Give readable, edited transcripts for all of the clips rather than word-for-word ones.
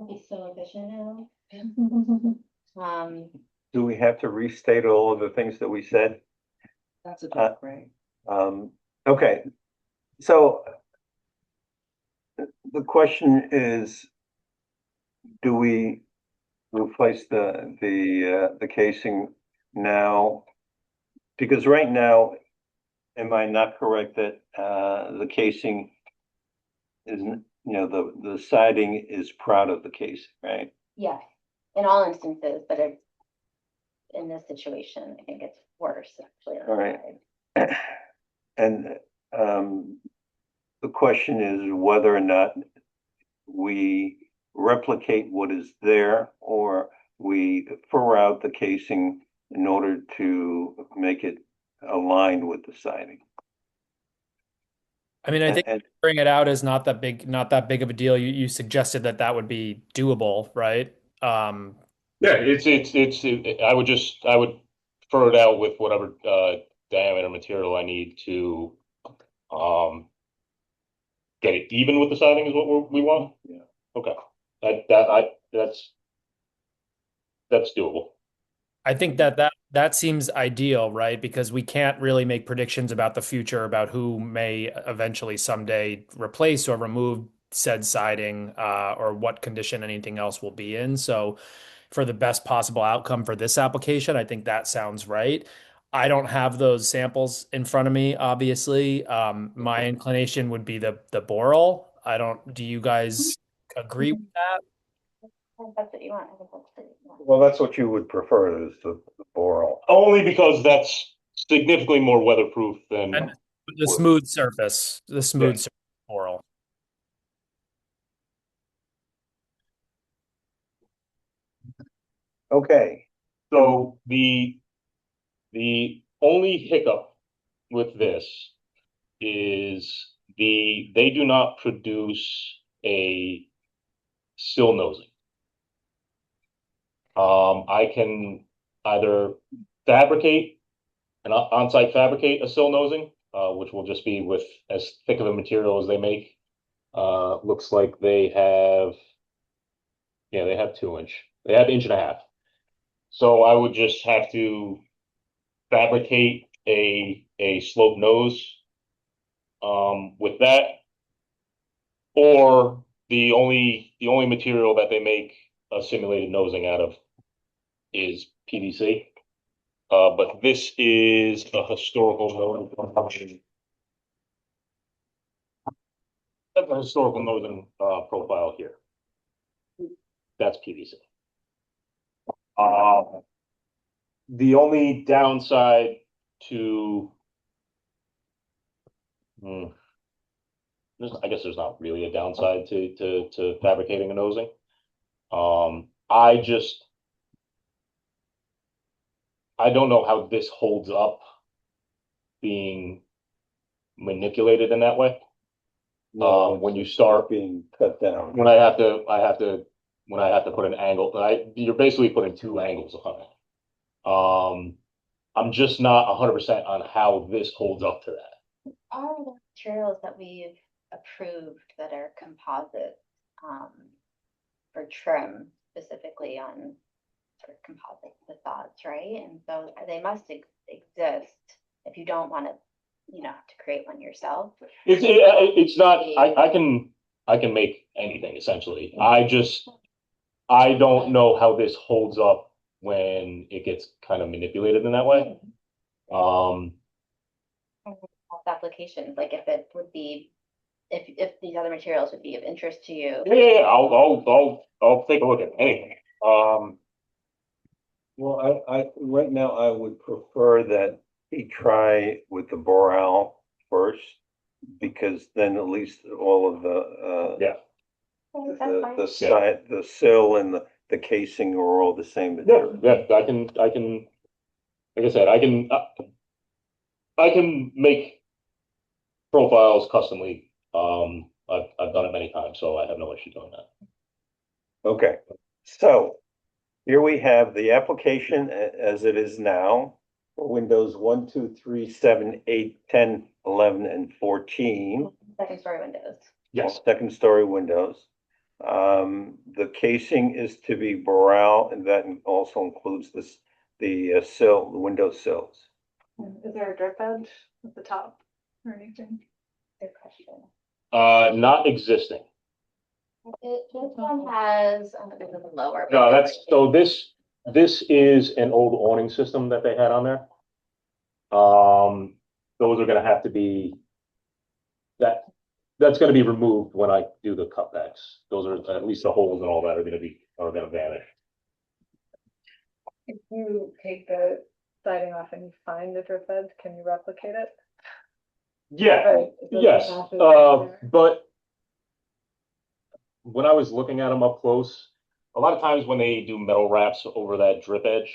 Be so efficient now. Do we have to restate all of the things that we said? That's a Uh, joke, right? Okay, so the question is, do we replace the casing now? Because right now, am I not correct that the casing isn't, the siding is proud of the casing, right? Yes, in all instances, but it's in this situation, I think it's worse actually. All right. And the question is whether or not we replicate what is there or we fur out the casing in order to make it aligned with the siding. I mean, I think And bring it out is not that big of a deal. You suggested that that would be doable, right? Yeah, I would fur it out with whatever diameter material I need to um get it even with the siding is what we want. Yeah. Okay. That's doable. I think that seems ideal, right? Because we can't really make predictions about the future about who may eventually someday replace or remove said siding, or what condition anything else will be in. So, for the best possible outcome for this application, I think that sounds right. I don't have those samples in front of me, obviously. My inclination would be the Boral. I don't, do you guys agree with that? If that's what you want. I think that's what you want. well, that's what you would prefer is the Boral. Only because that's significantly more weatherproof than And the wood. smooth surface, the smooth Yeah. surface Boral. Okay. So the only hiccup with this is they do not produce a sill nosing. I can either fabricate on-site fabricate a sill nosing, which will just be with as thick of a material as they make. Looks like they have 2 inch. They have inch and a half. So I would just have to fabricate a slope nose with that, or the only material that they make a simulated nosing out of is PVC. But this is a historical nosing. That's a historical nosing profile here. That's PVC. The only downside to I guess there's not really a downside to fabricating a nosing. I don't know how this holds up being manipulated in that way. When you start being cut down. when I have to put an angle, you're basically putting two angles on it. I'm just not 100% on how this holds up to that. All the materials that we've approved that are composite, for trim specifically on sort of composite facades, right? And so they must exist if you don't want to, have to create one yourself. It's not. I can make anything essentially. I don't know how this holds up when it gets kind of manipulated in that way. Applications, like if it would be, if these other materials would be of interest to you. Yeah. I'll take a look at anything. Well, I right now I would prefer that he try with the Boral first, because then at least all of Yeah. the side, the sill and the casing are all the same Yeah, material. yeah. I can. Like I said, I can make profiles customly. I've done it many times, so I have no issue doing that. Okay, so here we have the application as it is now for Windows 1, 2, 3, 7, 8, 10, 11, and 14. Second story windows. Yes. Second story windows. The casing is to be brown, and that also includes the sill, the window sills. Is there a drip edge at the top or anything? Good question. Not existing. This one has, a lower. No, window that's, right so this is an old awning system that they had on there. Those are gonna have to be, that's gonna be removed when I do the cutbacks. Those are, at least the holes and all that are gonna vanish. If you take the siding off and you find the drip edge, can you replicate it? Yeah, Right, it doesn't yes, match it there. but when I was looking at them up close, a lot of times when they do metal wraps over that drip edge,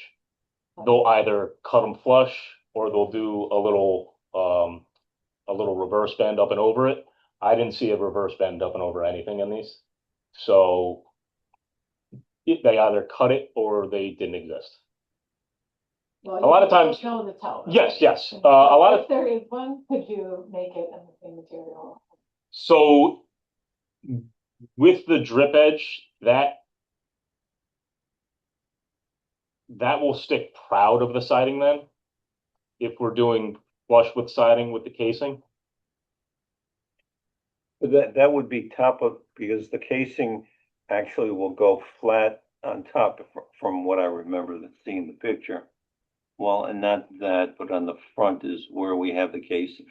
they'll either cut them flush or they'll do a little reverse bend up and over it. I didn't see a reverse bend up and over anything in these. So they either cut it or they didn't exist. Well, a lot of you don't times- know the tell. Yes, yes. And A lot so of, If there is one, could you make it in the same material? so with the drip edge, that will stick proud of the siding then. If we're doing flush with siding with the casing. But that would be top of, because the casing actually will go flat on top from what I remember seeing the picture. Well, and not that, but on the front is where we have the casings.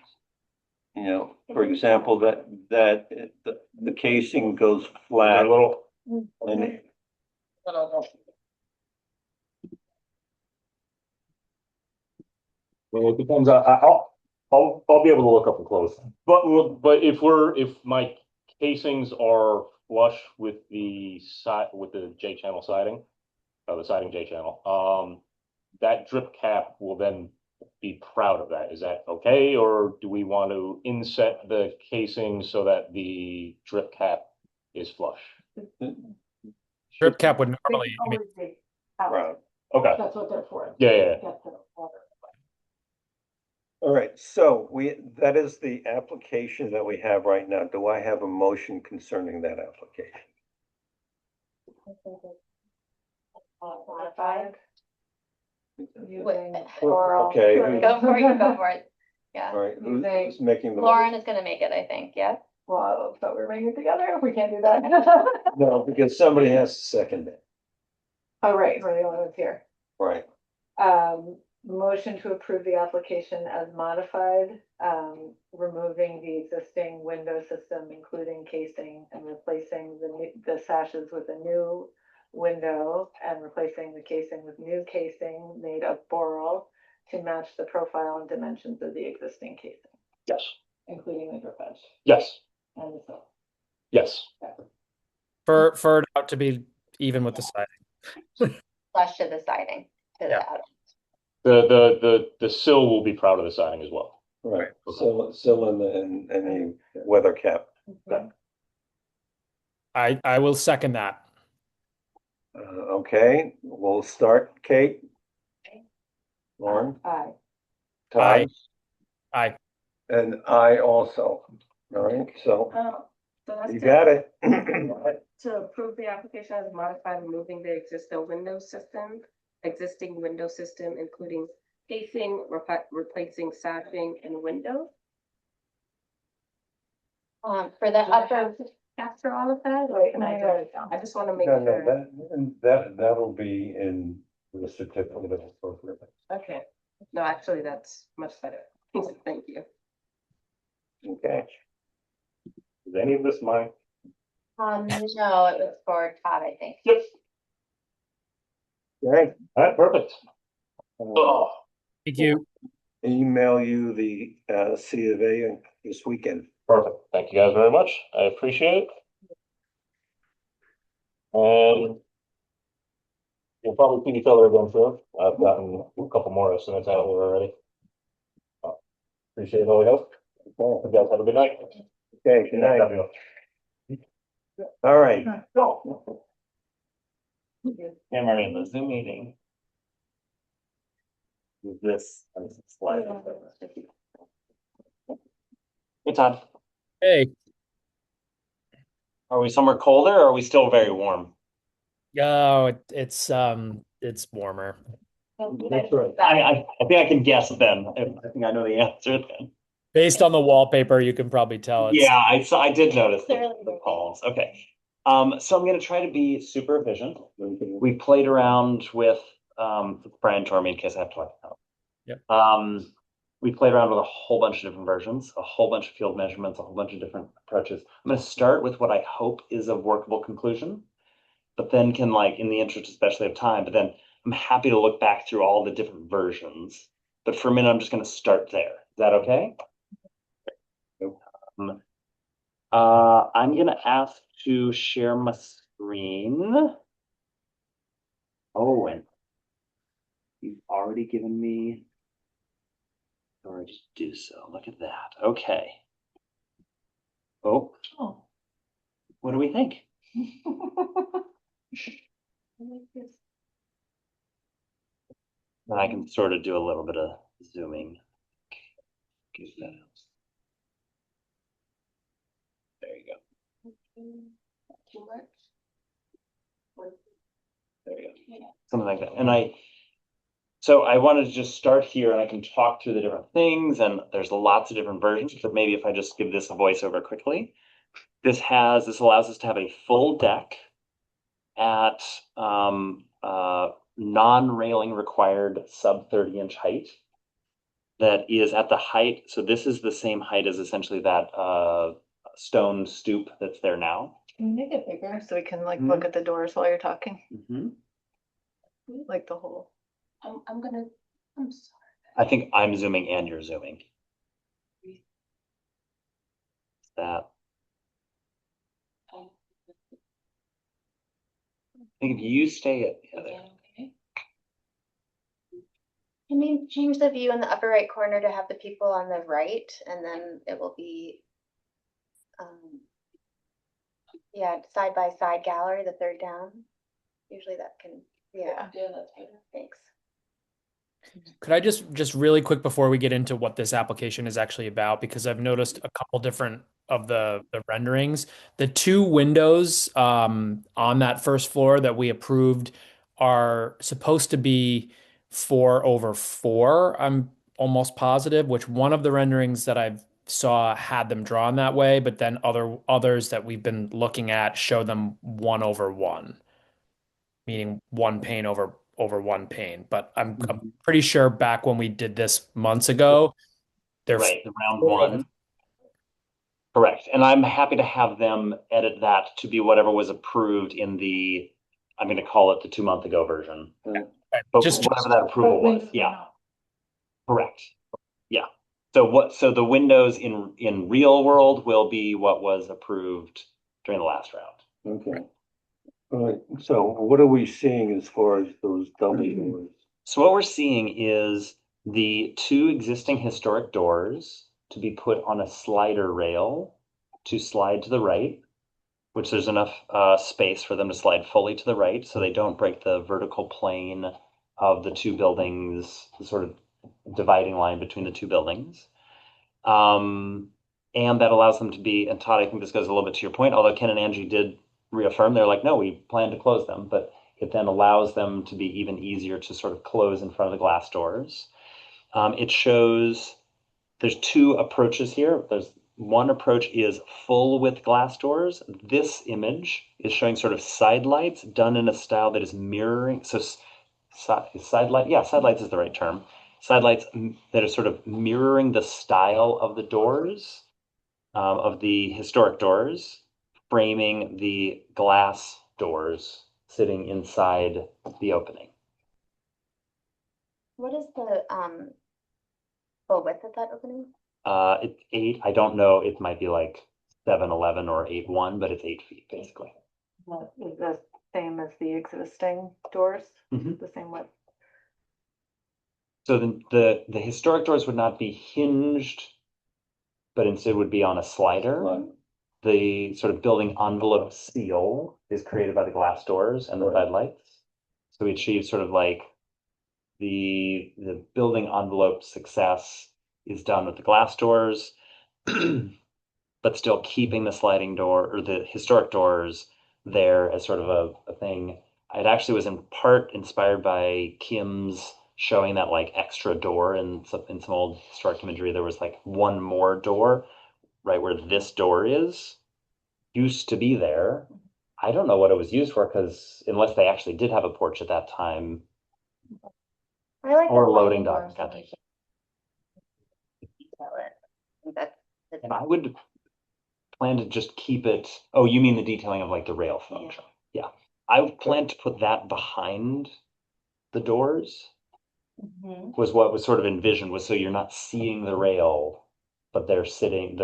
You know, for example, the casing goes That flat little, and it- well, it depends on, I'll be able to look up and close. But if my casings are flush with the side, with the J channel siding, the siding J channel, that drip cap will then be proud of that. Is that okay? Or do we want to inset the casing so that the drip cap is flush? Drip cap would They normally, can always be out. Right. Okay, That's what they're for. yeah, yeah, yeah. Get the water. All right, so that is the application that we have right now. Do I have a motion concerning that application? Modified. Wait, Using oral. Okay. Go for it, you go for it. Yeah, All right, Using- who's making the? Lauren is gonna make it, I think, yeah? Well, but we're making it together, we can't do that. No, because somebody has to second it, Oh, right, we're the only ones here. right? Motion to approve the application as modified, removing the existing window system, including casing, and replacing the sashes with a new window, and replacing the casing with new casing made of boral to match the profile and dimensions of the existing casing, Yes, including the drip edge yes, and the sill. yes. for it out to be even with the siding. Flush to the siding, to the Yeah. outer. The sill will be proud of the siding as well. Right, sill and any weather cap. I will second that. Okay, we'll start, Kate. Lauren, Aye. Todd, Aye. and I also. All right, so So that's you got it. to approve the application as modified, removing the existing window system, including casing, replacing sashing and windows. For the upper, After all of that, Wait, can I write do- it down. I just want to make No, sure. that'll be in the certificate of appropriate. Okay, no, actually, that's much better. Thank you. Okay. Is any of this mine? no, it was for Todd, I think. Yep. Great. All right, perfect. Oh, Thank you. Email you the C of A this weekend. perfect. Thank you guys very much. I appreciate it. We'll probably see each other again soon. I've gotten a couple more estimates out here already. Appreciate all your help. You guys have a good night. Okay, good night. All right. Camera in the Zoom meeting. With this slide. Hey Todd. Hey, Are we somewhere colder or are we still very warm? Oh, it's warmer. That's right. I think I can guess then. I think I know the answer then. Based on the wallpaper, you can probably tell it's Yeah, I did notice Clearly the working. palms. Okay. So I'm gonna try to be super efficient. We played around with Brian Tormey in case I have to talk about. Yep. We played around with a whole bunch of different versions, a whole bunch of field measurements, a whole bunch of different approaches. I'm gonna start with what I hope is a workable conclusion, but then can like in the interest especially of time, but then I'm happy to look back through all the different versions. But for a minute, I'm just gonna start there. Is that okay? Um, I'm gonna ask to share my screen. Oh, and you've already given me authority to do so. Look at that. Okay. Oh, what do we think? And I can sort of do a little bit of zooming. Give that. There you go. Too much? There you go. Something like that. So I wanted to just start here and I can talk through the different things and there's lots of different versions, but maybe if I just give this a voiceover quickly. This allows us to have a full deck at non-railing required sub 30-inch height that is at the height. So this is the same height as essentially that stone stoop that's there now. Can you make it bigger so we can like look at the doors while you're talking, like the whole? I'm sorry. I think I'm zooming and you're zooming. That. I think if you stay at the other. Can we change the view in the upper right corner to have the people on the right, and then it will be, yeah, side by side gallery, the third down. Usually that can, yeah, Yeah, that's better. thanks. Could I just really quick before we get into what this application is actually about, because I've noticed a couple different of the renderings. The two windows on that first floor that we approved are supposed to be 4/4. I'm almost positive, which one of the renderings that I've saw had them drawn that way, but then others that we've been looking at show them 1/1, meaning one pane over one pane. But I'm pretty sure back when we did this months ago, they're Right, the round four one. over- Correct. And I'm happy to have them edit that to be whatever was approved in the, I'm going to call it the 2 month ago version. But just whatever that approval was, yeah. Correct. Yeah. So the windows in real world will be what was approved during the last round. Okay. All right, so what are we seeing as far as those double doors? So what we're seeing is the two existing historic doors to be put on a slider rail to slide to the right, which there's enough space for them to slide fully to the right so they don't break the vertical plane of the two buildings, the sort of dividing line between the two buildings. And that allows them to be, and Todd, I think this goes a little bit to your point, although Ken and Angie did reaffirm, they're like, no, we plan to close them, but it then allows them to be even easier to sort of close in front of the glass doors. It shows there's two approaches here. There's one approach is full width glass doors. This image is showing sort of side lights done in a style that is mirroring. So side light, yeah, side lights is the right term. Side lights that are sort of mirroring the style of the doors, of the historic doors, framing the glass doors sitting inside the opening. What is the, full width of that opening? It's 8. I don't know. It might be like 7'11" or 8'1", but it's 8 feet basically. Is the same as the existing doors, Mhm. the same width? So the historic doors would not be hinged, but instead would be on a slider. Right. The sort of building envelope seal is created by the glass doors and the side lights. So we achieve sort of like the building envelope success is done with the glass doors. The but still keeping the sliding door or the historic doors there as sort of a thing. It actually was in part inspired by Kim's showing that like extra door in some old historic imagery. There was like one more door right where this door is used to be there. I don't know what it was used for because unless they actually did have a porch at that time I like or the loading more docks. Got it. information. Detail it. I think that's And I would plan to just keep it. Oh, you mean the detailing of like the rail function? Yeah. I would plan to put that behind the doors Mhm. was what was sort of envisioned was so you're not seeing the rail, but the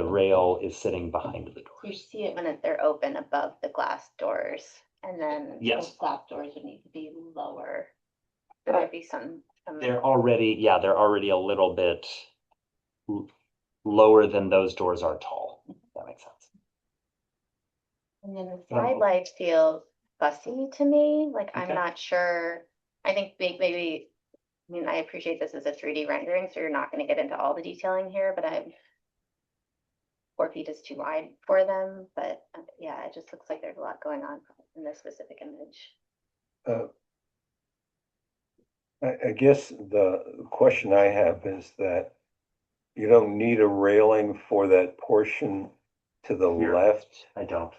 rail is sitting behind the You doors. see it when they're open above the glass doors, and then Yes. those glass doors would need to be lower. Should there be some? They're already a little bit lower than those doors are tall. If that makes sense. And then the I don't side know. lights feel fussy to me, like I'm Okay. not sure. I think maybe, I mean, I appreciate this as a 3D rendering, so you're not gonna get into all the detailing here, but 4 feet is too wide for them, but yeah, it just looks like there's a lot going on in this specific image. I guess the question I have is that you don't need a railing for that portion to the Here. left. I don't.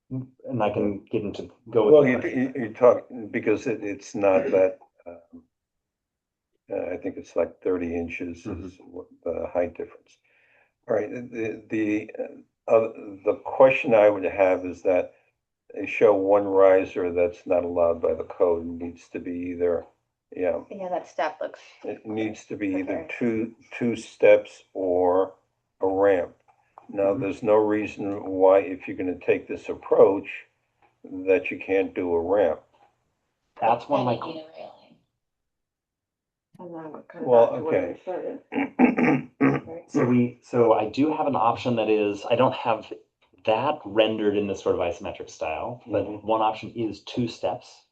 And I can get into go with Well, the question. you talk, because it's not that, I think it's like 30 inches is what the height difference. All right, the question I would have is that they show one riser that's not allowed by the code, needs to be either, yeah, Yeah, that step looks, it needs to be either Okay. two steps or a ramp. Now, Mhm. there's no reason why, if you're gonna take this approach, that you can't do a ramp. That's one of my. then you need a railing. And then we're kind of Well, back to where we okay. started. Right? So I do have an option that is, I don't have that rendered in this sort of isometric style, but Mhm. one option is 2 steps.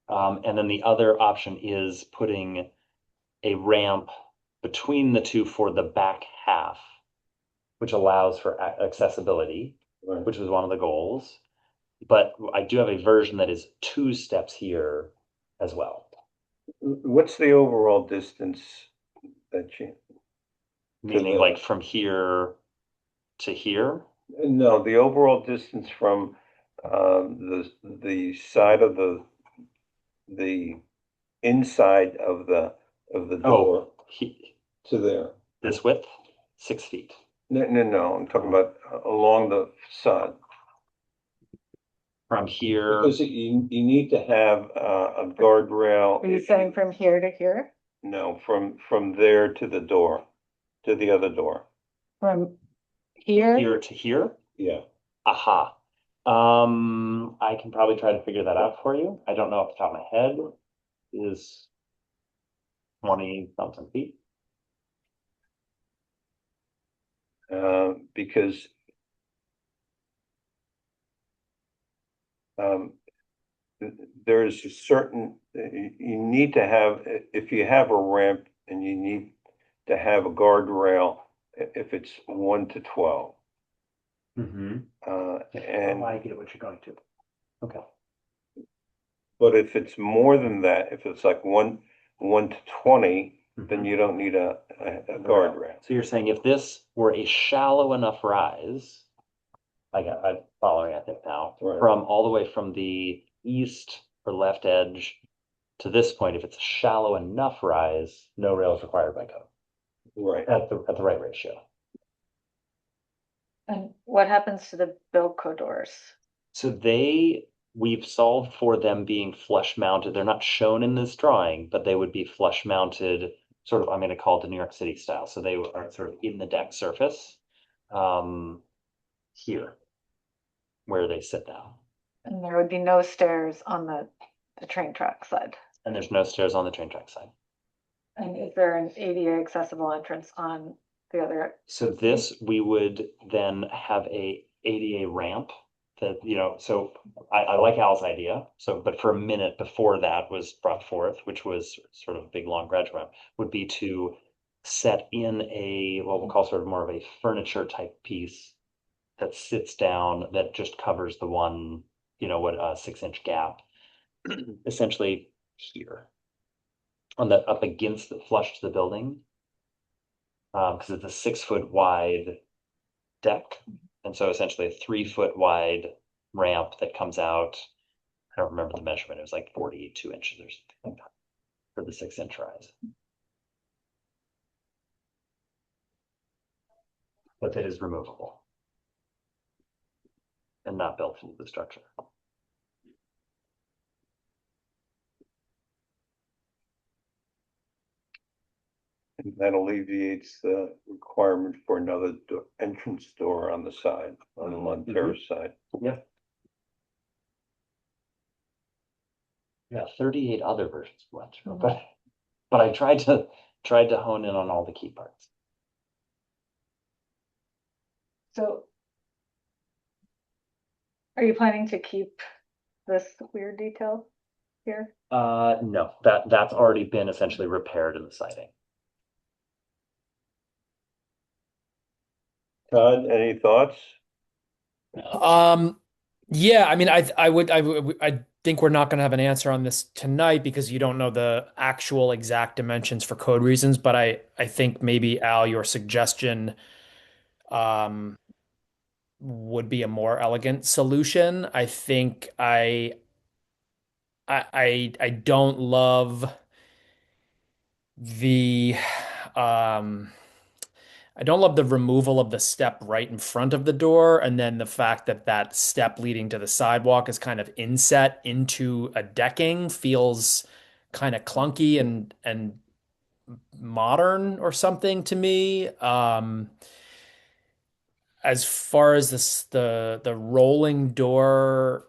And then the other option is putting a ramp between the two for the back half, which allows for accessibility, Right. which was one of the goals. But I do have a version that is 2 steps here as well. What's the overall distance that you, Meaning the- like from here to here. no, the overall distance from the side of the inside of the door to there? This width, 6 feet. No, I'm talking about along the side. From here, Because you need to have a guardrail. Are you if saying from here to here? No, from there to the door, to the other door. From here? here to here. Yeah. Aha. I can probably try to figure that out for you. I don't know off the top of my head. Is 20 something feet. Because there's a certain, you need to have, if you have a ramp and you need to have a guardrail, if it's 1 to 12. Mm-hmm. And, I get what you're going to. Okay. but if it's more than that, if it's like 1 to 20, then you don't need a guardrail. So you're saying if this were a shallow enough rise, I'm following, I think now, Right. from all the way from the east or left edge to this point, if it's a shallow enough rise, no rail is required by code Right. at the right ratio. And what happens to the Bilco doors? So we've solved for them being flush mounted. They're not shown in this drawing, but they would be flush mounted, sort of, I'm going to call it the New York City style. So they are sort of in the deck surface, here, where they sit down. And there would be no stairs on the train track side. And there's no stairs on the train track side. And is there an ADA accessible entrance on the other? So this, we would then have a ADA ramp that, so I like Al's idea. So, but for a minute before that was brought forth, which was sort of a big, long graduate ramp, would be to set in what we'll call sort of more of a furniture type piece that sits down that just covers the one, what a 6-inch gap, essentially here on the up against the flush to the building. Because it's a 6-foot wide deck. And so essentially a 3-foot wide ramp that comes out. I don't remember the measurement. It was like 42 inches or something like that for the 6-inch rise. But it is removable and not built into the structure. And that alleviates the requirement for another entrance door on the side, on the Lund Terrace side. Yeah. Yeah, 38 other versions of Lunch, but I tried to hone in on all the key parts. So are you planning to keep this weird detail here? No, that's already been essentially repaired in the siding. Todd, any thoughts? Yeah, I mean, I think we're not going to have an answer on this tonight because you don't know the actual exact dimensions for code reasons. But I think maybe Al, your suggestion, um, would be a more elegant solution. I think I don't love the, um, I don't love the removal of the step right in front of the door, and then the fact that that step leading to the sidewalk is kind of inset into a decking feels kind of clunky and modern or something to me. As far as the rolling door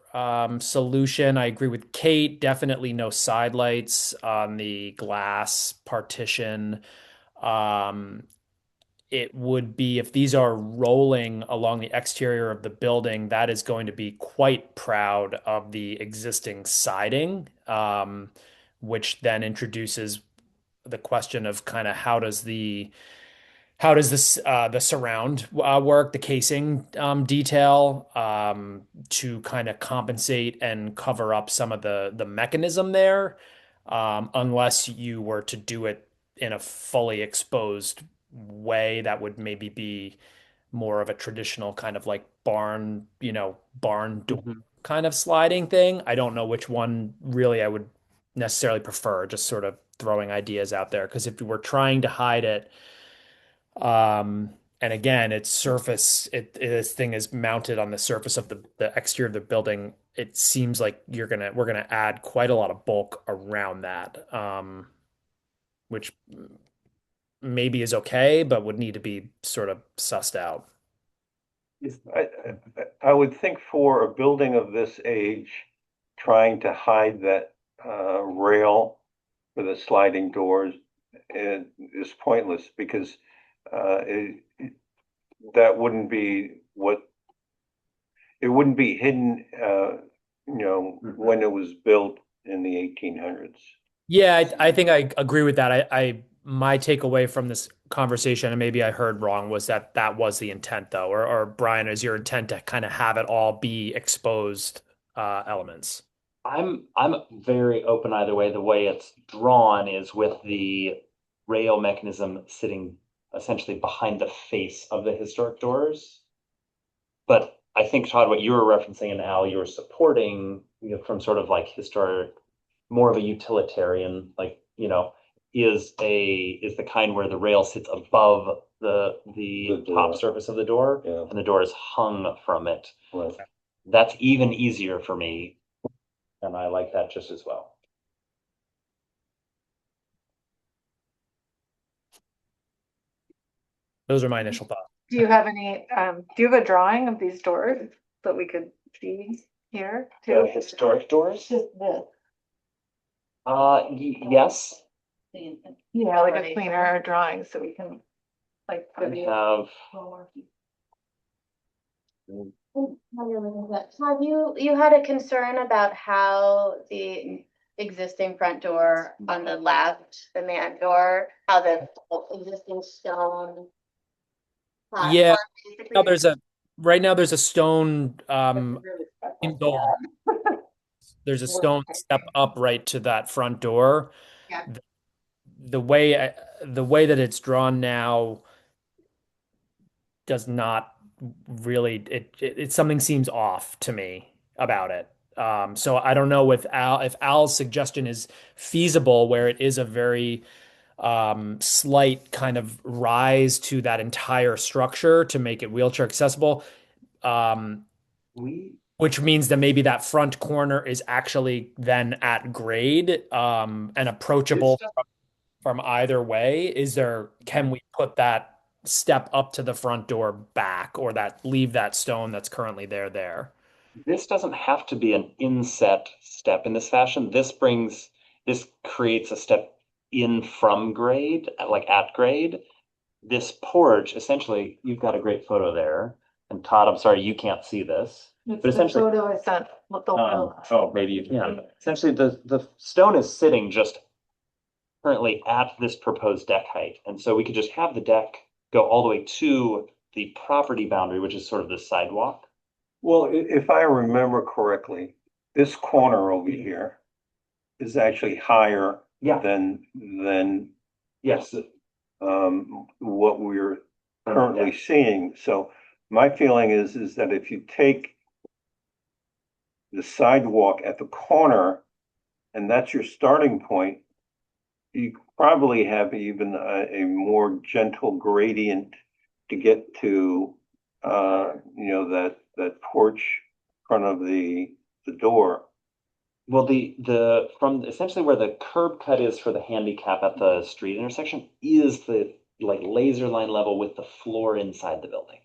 solution, I agree with Kate. Definitely no side lights on the glass partition. Um, it would be if these are rolling along the exterior of the building, that is going to be quite proud of the existing siding, which then introduces the question of kind of how does this the surround work, the casing detail to kind of compensate and cover up some of the mechanism there, unless you were to do it in a fully exposed way that would maybe be more of a traditional kind of like barn, barn door kind of sliding thing. I don't know which one really I would necessarily prefer, just sort of throwing ideas out there. Because if you were trying to hide it, and again, this thing is mounted on the surface of the exterior of the building. It seems like we're gonna add quite a lot of bulk around that, which maybe is okay, but would need to be sort of sussed out. I, I would think for a building of this age, trying to hide that rail for the sliding doors is pointless because that wouldn't be it wouldn't be hidden, when it was built in the 1800s. Yeah, I think I agree with that. My takeaway from this conversation, and maybe I heard wrong, was that that was the intent, though. Or Brian, is your intent to kind of have it all be exposed elements? I'm very open either way. The way it's drawn is with the rail mechanism sitting essentially behind the face of the historic doors. But I think, Todd, what you were referencing and Al, you were supporting, from sort of like historic, more of a utilitarian, like, is the kind where the rail sits above the top surface of the door, Yeah. and the door is hung from it. Right. That's even easier for me, and I like that just as well. Those are my initial thoughts. Do you have do you have a drawing of these doors that we could see here too? Historic doors? Just this. Yes, Yeah, like a cleaner drawing so we can like. I have. Todd, you had a concern about how the existing front door on the left, the man door, how the existing stone. Yeah, platform basically- right now there's a stone, Really special. indoor. There's a Well, stone step up right to that front door. Yeah. The way the way that it's drawn now does not really it something seems off to me about it. So I don't know if Al's suggestion is feasible, where it is a very slight kind of rise to that entire structure to make it wheelchair accessible. Um, We which means that maybe that front corner is actually then at grade and approachable from either way. Can we put that step up to the front door back, or that leave that stone that's currently there? This doesn't have to be an inset step in this fashion. This creates a step in from grade, like at grade. This porch, essentially, you've got a great photo there. And Todd, I'm sorry, you can't see this. It's But essentially, the photo I sent. maybe you can. Essentially, the stone is sitting just currently at this proposed deck height. And so we could just have the deck go all the way to the property boundary, which is sort of the sidewalk. Well, if I remember correctly, this corner over here is actually higher Yeah. than Yes. what we're currently seeing. So my feeling is that if you take the sidewalk at the corner and that's your starting point, you probably have even a more gentle gradient to get to, that porch front of the door. Well, the from essentially where the curb cut is for the handicap at the street intersection is the like laser line level with the floor inside the building.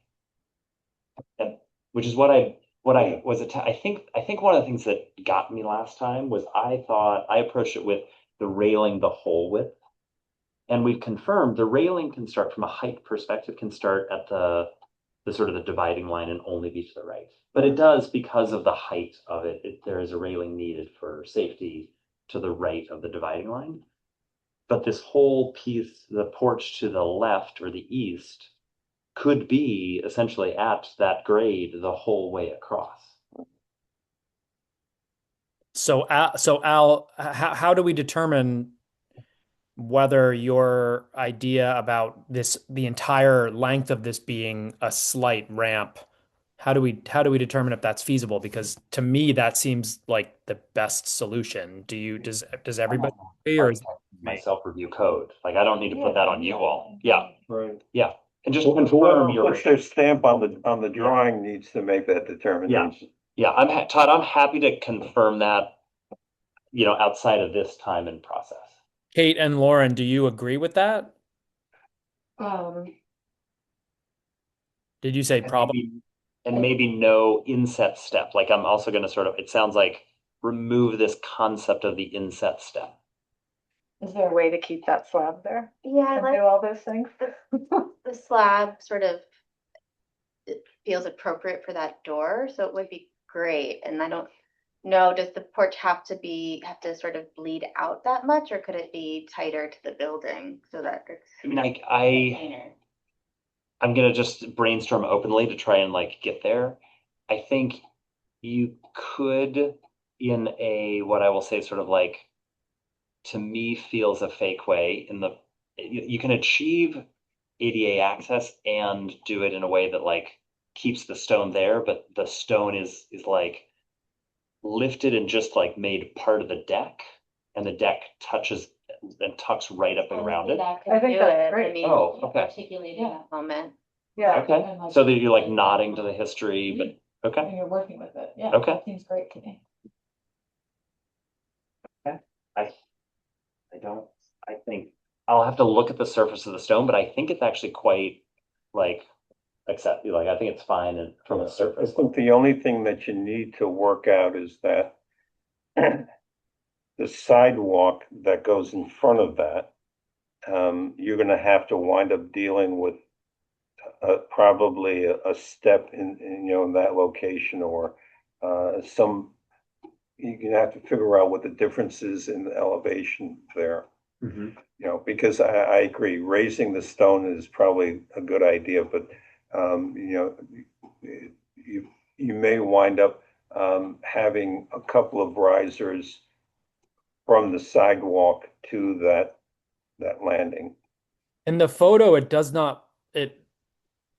And which is what I was I think one of the things that got me last time was I thought I approached it with the railing the whole width. And we've confirmed the railing can start from a height perspective, can start at the sort of the dividing line and only be to the right. But it does because of the height of it. There is a railing needed for safety to the right of the dividing line. But this whole piece, the porch to the left or the east, could be essentially at that grade the whole way across. So Al, how do we determine whether your idea about the entire length of this being a slight ramp, how do we determine if that's feasible? Because to me, that seems like the best solution. Does everybody agree, or is it My me? self-review code. Like I don't need to put that on you all. Yeah, Right. yeah. And just Whoever confirm your puts their stamp on the drawing needs to make that determination. Yeah, Todd, I'm happy to confirm that, outside of this time and process. Kate and Lauren, do you agree with that? Did you say And probably? maybe no inset step. Like I'm also going to sort of, it sounds like remove this concept of the inset step. Is there a way to keep that slab there Yeah, I and like do all those things? the slab sort of, it feels appropriate for that door, so it would be great. And I don't know, does the porch have to sort of bleed out that much, or could it be tighter to the building so that it's I mean, cleaner? I'm going to just brainstorm openly to try and like get there. I think you could in a, what I will say sort of like, to me feels a fake way you can achieve ADA access and do it in a way that like keeps the stone there, but the stone is like lifted and just like made part of the deck, and the deck touches and tucks right up around it. I think that's great. Oh, okay. Articulating that moment. Yeah. Okay, so that you're like nodding to the history, but okay, You're working with it. Yeah. okay. Seems great to me. I think I'll have to look at the surface of the stone, but I think it's actually quite like accept, like I think it's fine and from a I surface. think the only thing that you need to work out is that the sidewalk that goes in front of that, you're gonna have to wind up dealing with probably a step in that location, or you're gonna have to figure out what the difference is in the elevation there. Mhm. Because I agree, raising the stone is probably a good idea, but you may wind up having a couple of risers from the sidewalk to that landing. In the photo, it does not it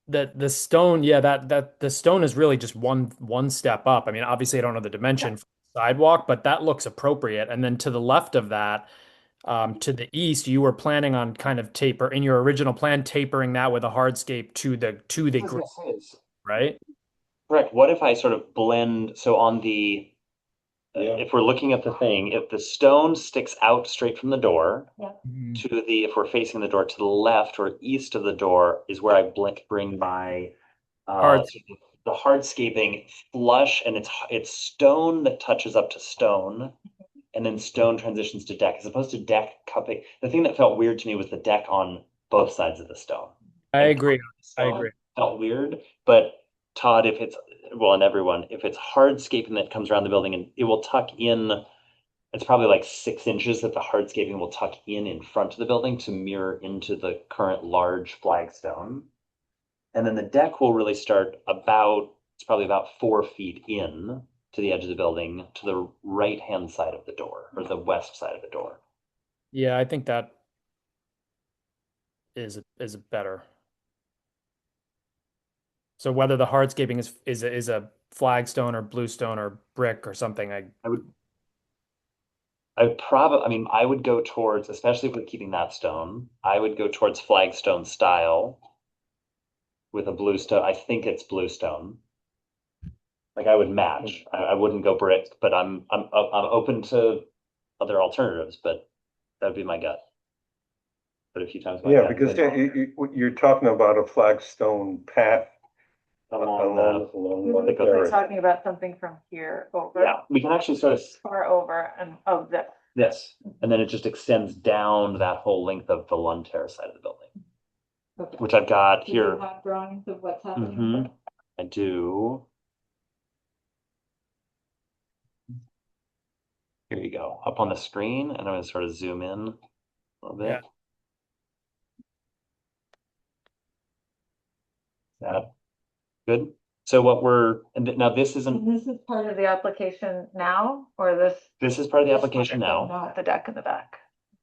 that the stone, yeah, that the stone is really just one step up. I mean, obviously I don't know the dimension for the sidewalk, but that looks appropriate. And then to the left of that, to the east, you were planning on kind of taper in your original plan, tapering that with a hardscape to the I was gonna say is- right? Correct. What if I sort of blend, so on the, Yeah. if we're looking at the thing, if the stone sticks out straight from the door to the, if we're facing the door to the left or east of the door is where I bring my Hard- the hardscaping flush, and it's stone that touches up to stone, and then stone transitions to deck, as opposed to deck cupping. The thing that felt weird to me was the deck on both sides of the stone. I And agree. I stone agree. Felt weird, but Todd, if it's, well, and everyone, if it's hardscaping that comes around the building and it will tuck in, it's probably like 6 inches that the hardscaping will tuck in front of the building to mirror into the current large flagstone. And then the deck will really start about, it's probably about 4 feet in to the edge of the building to the right-hand side of the door, or the west side of the door. Yeah, I think that is better. So whether the hardscaping is a flagstone or bluestone or brick or something, I mean, I would go towards, especially with keeping that stone, I would go towards flagstone style with a bluestone. I think it's bluestone. Like I would match. I wouldn't go brick, but I'm open to other alternatives, but that would be my gut. But a few times my Yeah, gut because is you're talking about a flagstone path along along Like the a- We're area. talking about something from here over. yeah, we can actually sort of Far over and of this. this, and then it just extends down that whole length of the Lund Terrace side of the building, Okay. which I've got Do you here. have drawings of what's happening? Mhm. I do. Here you go, up on the screen, and I'm gonna sort of zoom in a little bit. Yeah. That good? So what we're, now this isn't, And this is part of the application now, or this? this is part of the this application part, but now, Not the deck in the back.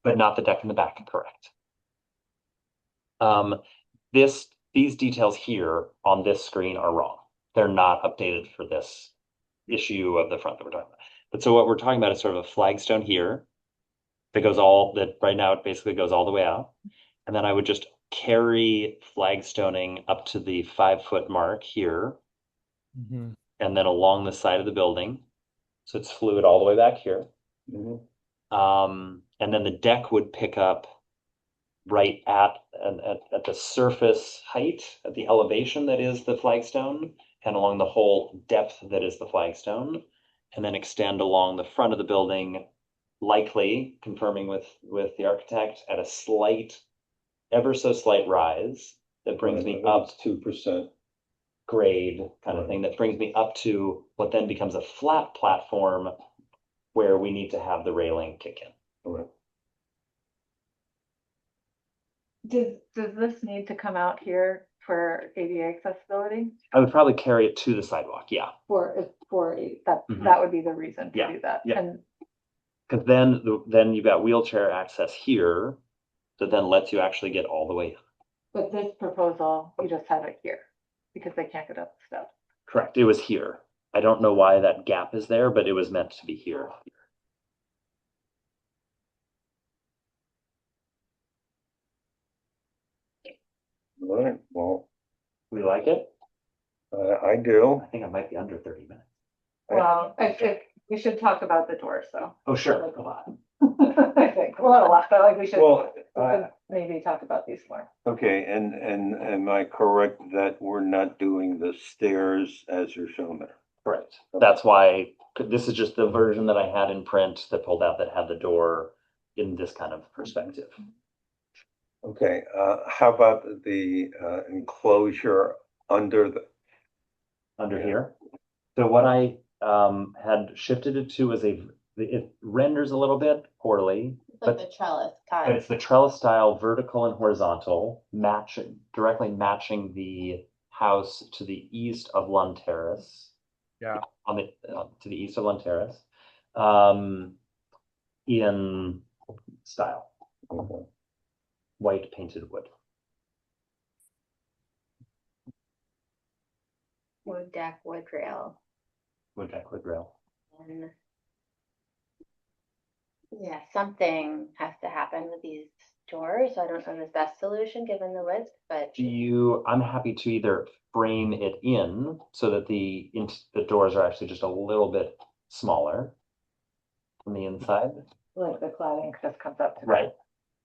but not the deck in the back, correct? These details here on this screen are wrong. They're not updated for this issue of the front that we're talking about. But so what we're talking about is sort of a flagstone here that right now it basically goes all the way out. And then I would just carry flagstoning up to the 5-foot mark here, Mhm. and then along the side of the building. So it's fluid all the way back here. Mhm. And then the deck would pick up right at the surface height, at the elevation that is the flagstone, and along the whole depth that is the flagstone, and then extend along the front of the building, likely confirming with the architect at a slight, ever so slight rise that brings me up 2%. grade kind of thing, that brings me up to what then becomes a flat platform where we need to have the railing kick in. Correct. Does this need to come out here for ADA accessibility? I would probably carry it to the sidewalk, yeah. That, Mhm. that would be the reason to Yeah, do that. yeah. And Because then you've got wheelchair access here that then lets you actually get all the way in. but this proposal, you just have it here because they can't get up the steps. Correct. It was here. I don't know why that gap is there, but it was meant to be here. All right, well, We like it? I do. I think I might be under 30 minutes. Well, I think we should talk about the doors, though. Oh, sure. Like a lot. I think, well, a lot, but like we should Well, maybe talk about these more. okay, and am I correct that we're not doing the stairs as you're showing there? Correct. That's why this is just the version that I had in print that pulled out that had the door in this kind of perspective. Okay, how about the enclosure under Under here. So what I had shifted it to is it renders a little bit poorly, Like the trellis but kind. it's the trellis style, vertical and horizontal, directly matching the house to the east of Lund Terrace. Yeah. On the, to the east of Lund Terrace, in style, white painted wood. Wood deck, wood rail, Wood deck, wood rail. and yeah, something has to happen with these doors. I don't know the best solution given the width, but I'm happy to either frame it in so that the doors are actually just a little bit smaller on the inside. Like the cladding just comes up to. Right.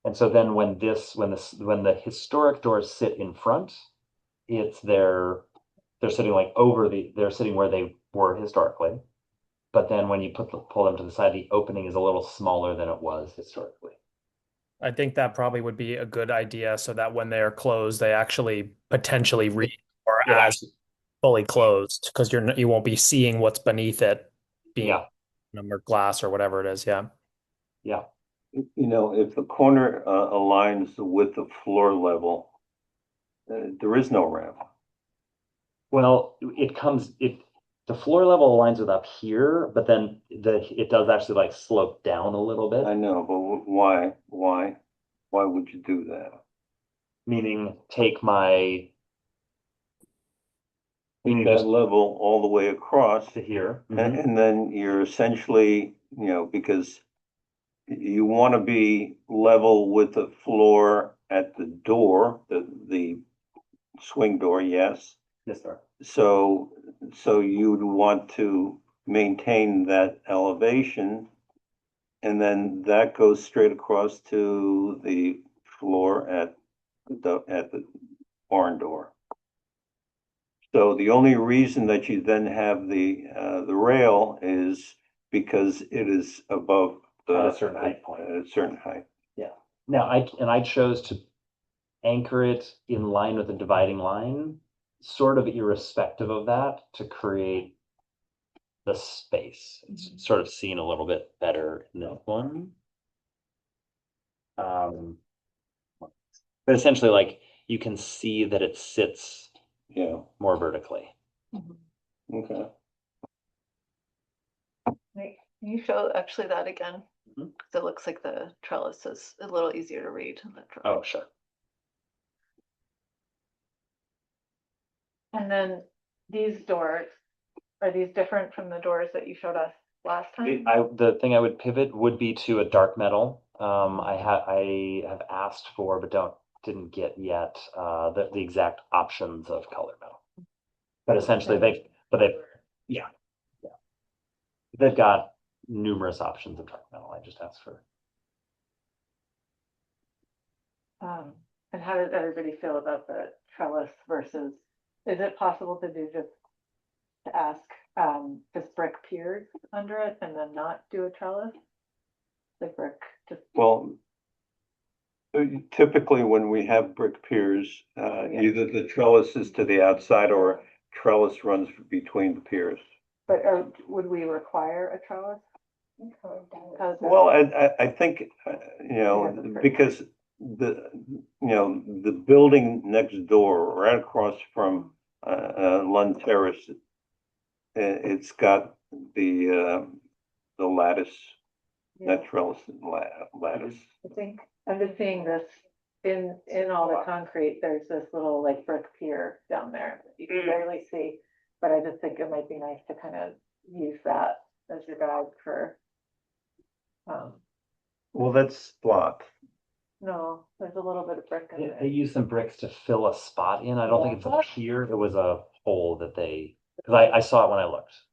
And so then when the historic doors sit in front, they're sitting like they're sitting where they were historically. But then when you pull them to the side, the opening is a little smaller than it was historically. I think that probably would be a good idea so that when they're closed, they actually potentially read or Yeah. as fully closed because you won't be seeing what's beneath it being Yeah. or glass or whatever it is. Yeah. Yeah. You know, if the corner aligns with the floor level, there is no ramp. Well, the floor level aligns with up here, but then it does actually like slope down a little bit. I know, but why? Why would you do that? Meaning take my Take that level all the way across, to here. and then you're essentially, you know, because you want to be level with the floor at the door, the swing door, yes. Yes, sir. So you'd want to maintain that elevation, and then that goes straight across to the floor at the barn door. So the only reason that you then have the rail is because it is above At a certain height point. At a certain height. Now I chose to anchor it in line with the dividing line, sort of irrespective of that, to create the space. It's sort of seen a little bit better in this one. But essentially, like, you can see that it sits Yeah, more vertically. okay. Can you show actually that again? Mhm. 'Cause it looks like the trellis is a little easier to read in the Oh, drawing. sure. And then these doors, are these different from the doors that you showed us last time? The thing I would pivot would be to a dark metal. I have asked for, but didn't get yet, the exact options of color metal. But essentially yeah. They've got numerous options of dark metal. I just asked for. And how does everybody feel about the trellis versus, is it possible to do just to ask, just brick piers under it and then not do a trellis? The brick, just, Well, typically when we have brick piers, Yeah. either the trellis is to the outside or trellis runs between the piers. but would we require a trellis? Because Well, I think, you know, because the building next door, right across from Lund Terrace, it's got the lattice, Yeah. not trellis, lattice. I think I'm just seeing this in all the concrete, there's this little like brick pier down there that you can barely see. But I just think it might be nice to kind of use that as your guide for. Well, that's blocked. No, there's a little bit of brick in They there. used some bricks to fill a spot in. I don't think it's a Yeah. pier. It was a hole that because I saw it when I looked.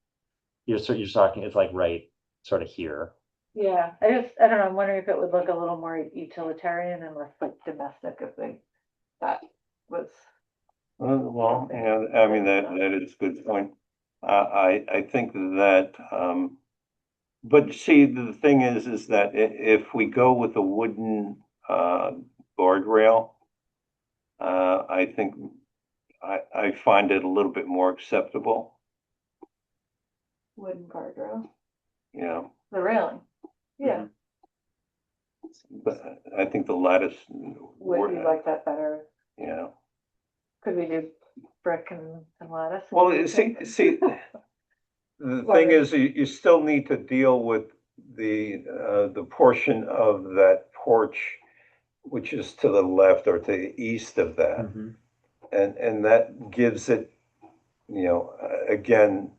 You're talking, it's like right sort of here. Yeah, I don't know, I'm wondering if it would look a little more utilitarian and less like domestic if that was. Well, yeah, I mean, that is a good point. I think that, but see, the thing is that if we go with a wooden, guardrail, I think I find it a little bit more acceptable, Wooden guardrail, you know, the railing, yeah, but I think the lattice. would you like that better? You know, Could we do brick and lattice? Well, see, the thing is, you still need to deal with the portion of that porch which is to the left or to the east of that. Mhm. And that gives it, again,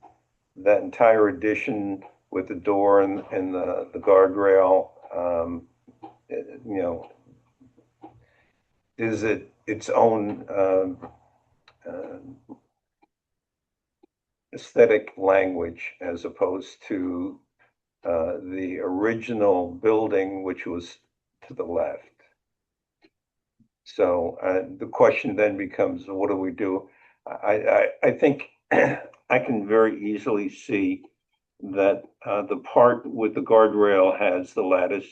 that entire addition with the door and the guardrail, is it its own aesthetic language as opposed to the original building, which was to the left. So the question then becomes, what do we do? I think I can very easily see that the part with the guardrail has the lattice,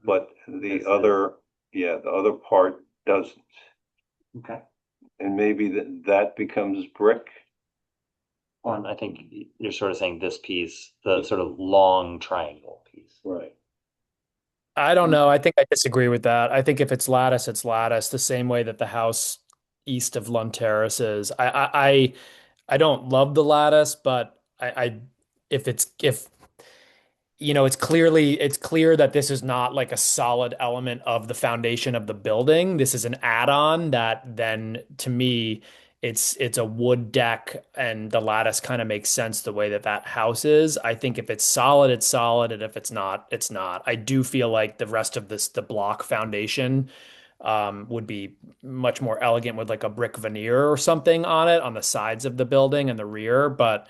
but the other part doesn't. Okay. And maybe that becomes brick. I think you're sort of saying this piece, the sort of long triangle piece. Right. I don't know. I think I disagree with that. I think if it's lattice, it's lattice, the same way that the house east of Lund Terrace is. I don't love the lattice, but I if it's clear that this is not like a solid element of the foundation of the building. This is an add-on that then to me it's a wood deck and the lattice kind of makes sense the way that that house is. I think if it's solid, it's solid, and if it's not, it's not. I do feel like the rest of the block foundation would be much more elegant with like a brick veneer or something on it on the sides of the building and the rear, but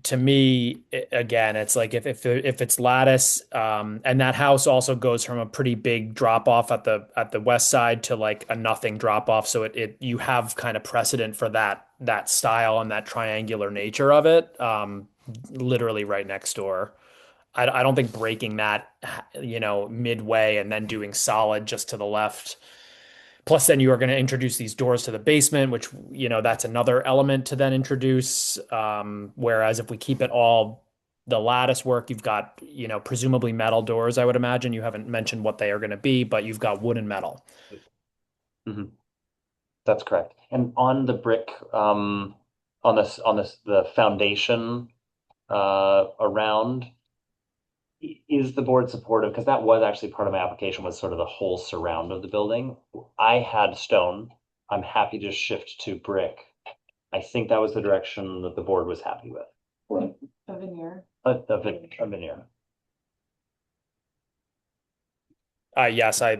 to me, again, it's like if it's lattice, and that house also goes from a pretty big drop off at the west side to like a nothing drop off, so it you have kind of precedent for that style and that triangular nature of it, literally right next door. I don't think breaking that, midway and then doing solid just to the left. Plus, then you are going to introduce these doors to the basement, which, that's another element to then introduce. Whereas if we keep it all the lattice work, you've got, presumably metal doors, I would imagine. You haven't mentioned what they are going to be, but you've got wood and metal. Mhm. That's correct. And on the brick, the foundation around, is the board supportive? Because that was actually part of my application, was sort of the whole surround of the building. I had stone. I'm happy to shift to brick. I think that was the direction that the board was happy with. Right. A veneer. A veneer. Yes, I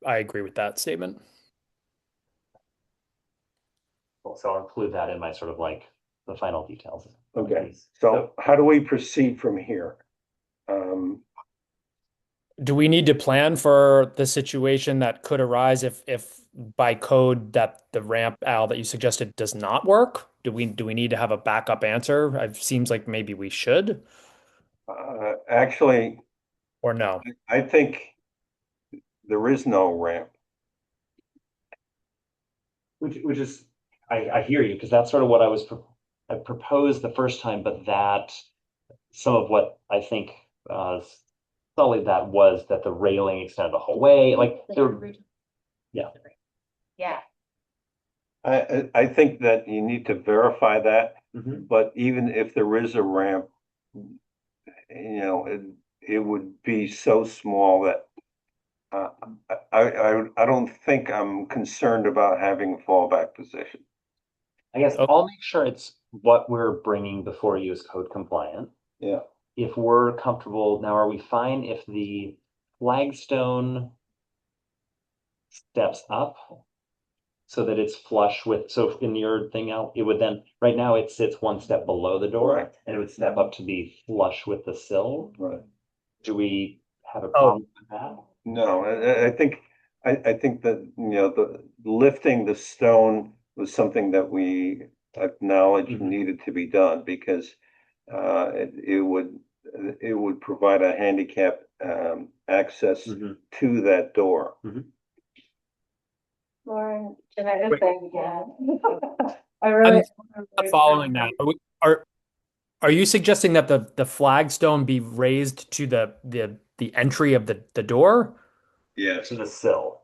agree with that statement. Cool. So I'll include that in my sort of like the final details. Okay. So how do we proceed from here? Do we need to plan for the situation that could arise if by code that the ramp, Al, that you suggested does not work? Do we need to have a backup answer? It seems like maybe we should, Actually, or no? I think there is no ramp. Which is, I hear you, because that's sort of what I proposed the first time, but that some of what I think sullied that was that the railing extended the whole way. Like yeah. Yeah, I think that you need to verify that, Mhm. but even if there is a ramp, it would be so small that I don't think I'm concerned about having a fallback position. I guess Okay. I'll make sure it's what we're bringing before you is code compliant. Yeah. If we're comfortable, now are we fine if the flagstone steps up so that it's flush with, so in your thing out, it would then, right now it sits one step below the door Right. and it would step up to be flush with the sill. Right. Do we have a Oh. problem with that? No, I think, I think that, the lifting the stone was something that we acknowledged Mhm. needed to be done because it would provide a handicap access Mhm. to that door. Lauren, can I just Wait. say again? I really. Following that, are you suggesting that the flagstone be raised to the entry of the door? Yes. To the sill.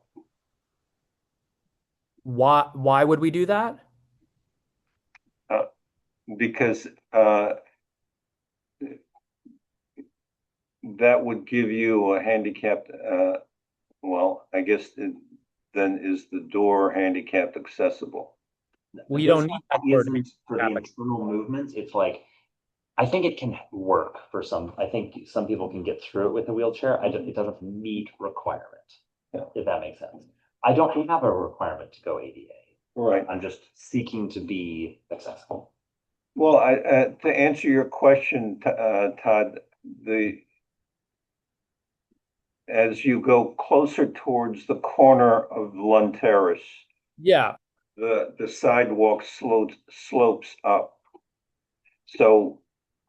Why would we do that? because, that would give you a handicapped, well, I guess then is the door handicapped accessible? We This don't need that one door to be isn't for the handicapped. internal movements. It's like, I think it can work for some. I think some people can get through it with a wheelchair. It doesn't meet requirement. Yeah. If that makes sense. I don't have a requirement to go ADA. Right. I'm just seeking to be accessible. Well, to answer your question, Todd, as you go closer towards the corner of Lund Terrace, Yeah, the sidewalk slopes up. So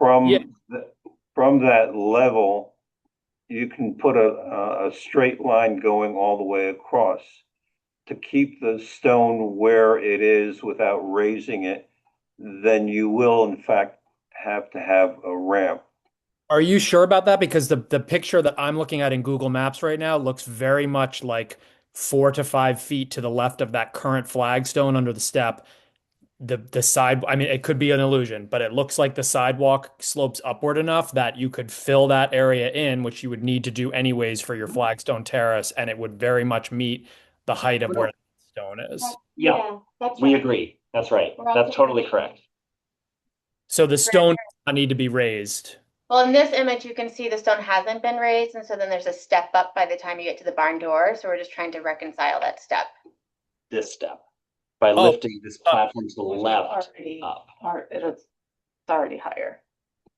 Yeah. from that level, you can put a straight line going all the way across to keep the stone where it is without raising it. Then you will in fact have to have a ramp. Are you sure about that? Because the picture that I'm looking at in Google Maps right now looks very much like 4 to 5 feet to the left of that current flagstone under the step. The side, I mean, it could be an illusion, but it looks like the sidewalk slopes upward enough that you could fill that area in, which you would need to do anyways for your flagstone terrace, and it would very much meet the height of where the stone is. Yeah, that's we right. agree. That's right. We're also That's totally trying- correct. So the stone does not need to be raised. Well, in this image, you can see the stone hasn't been raised, and so then there's a step up by the time you get to the barn door. So we're just trying to reconcile that step. This step by Oh, lifting this platform to the Which is left already- up. It's already higher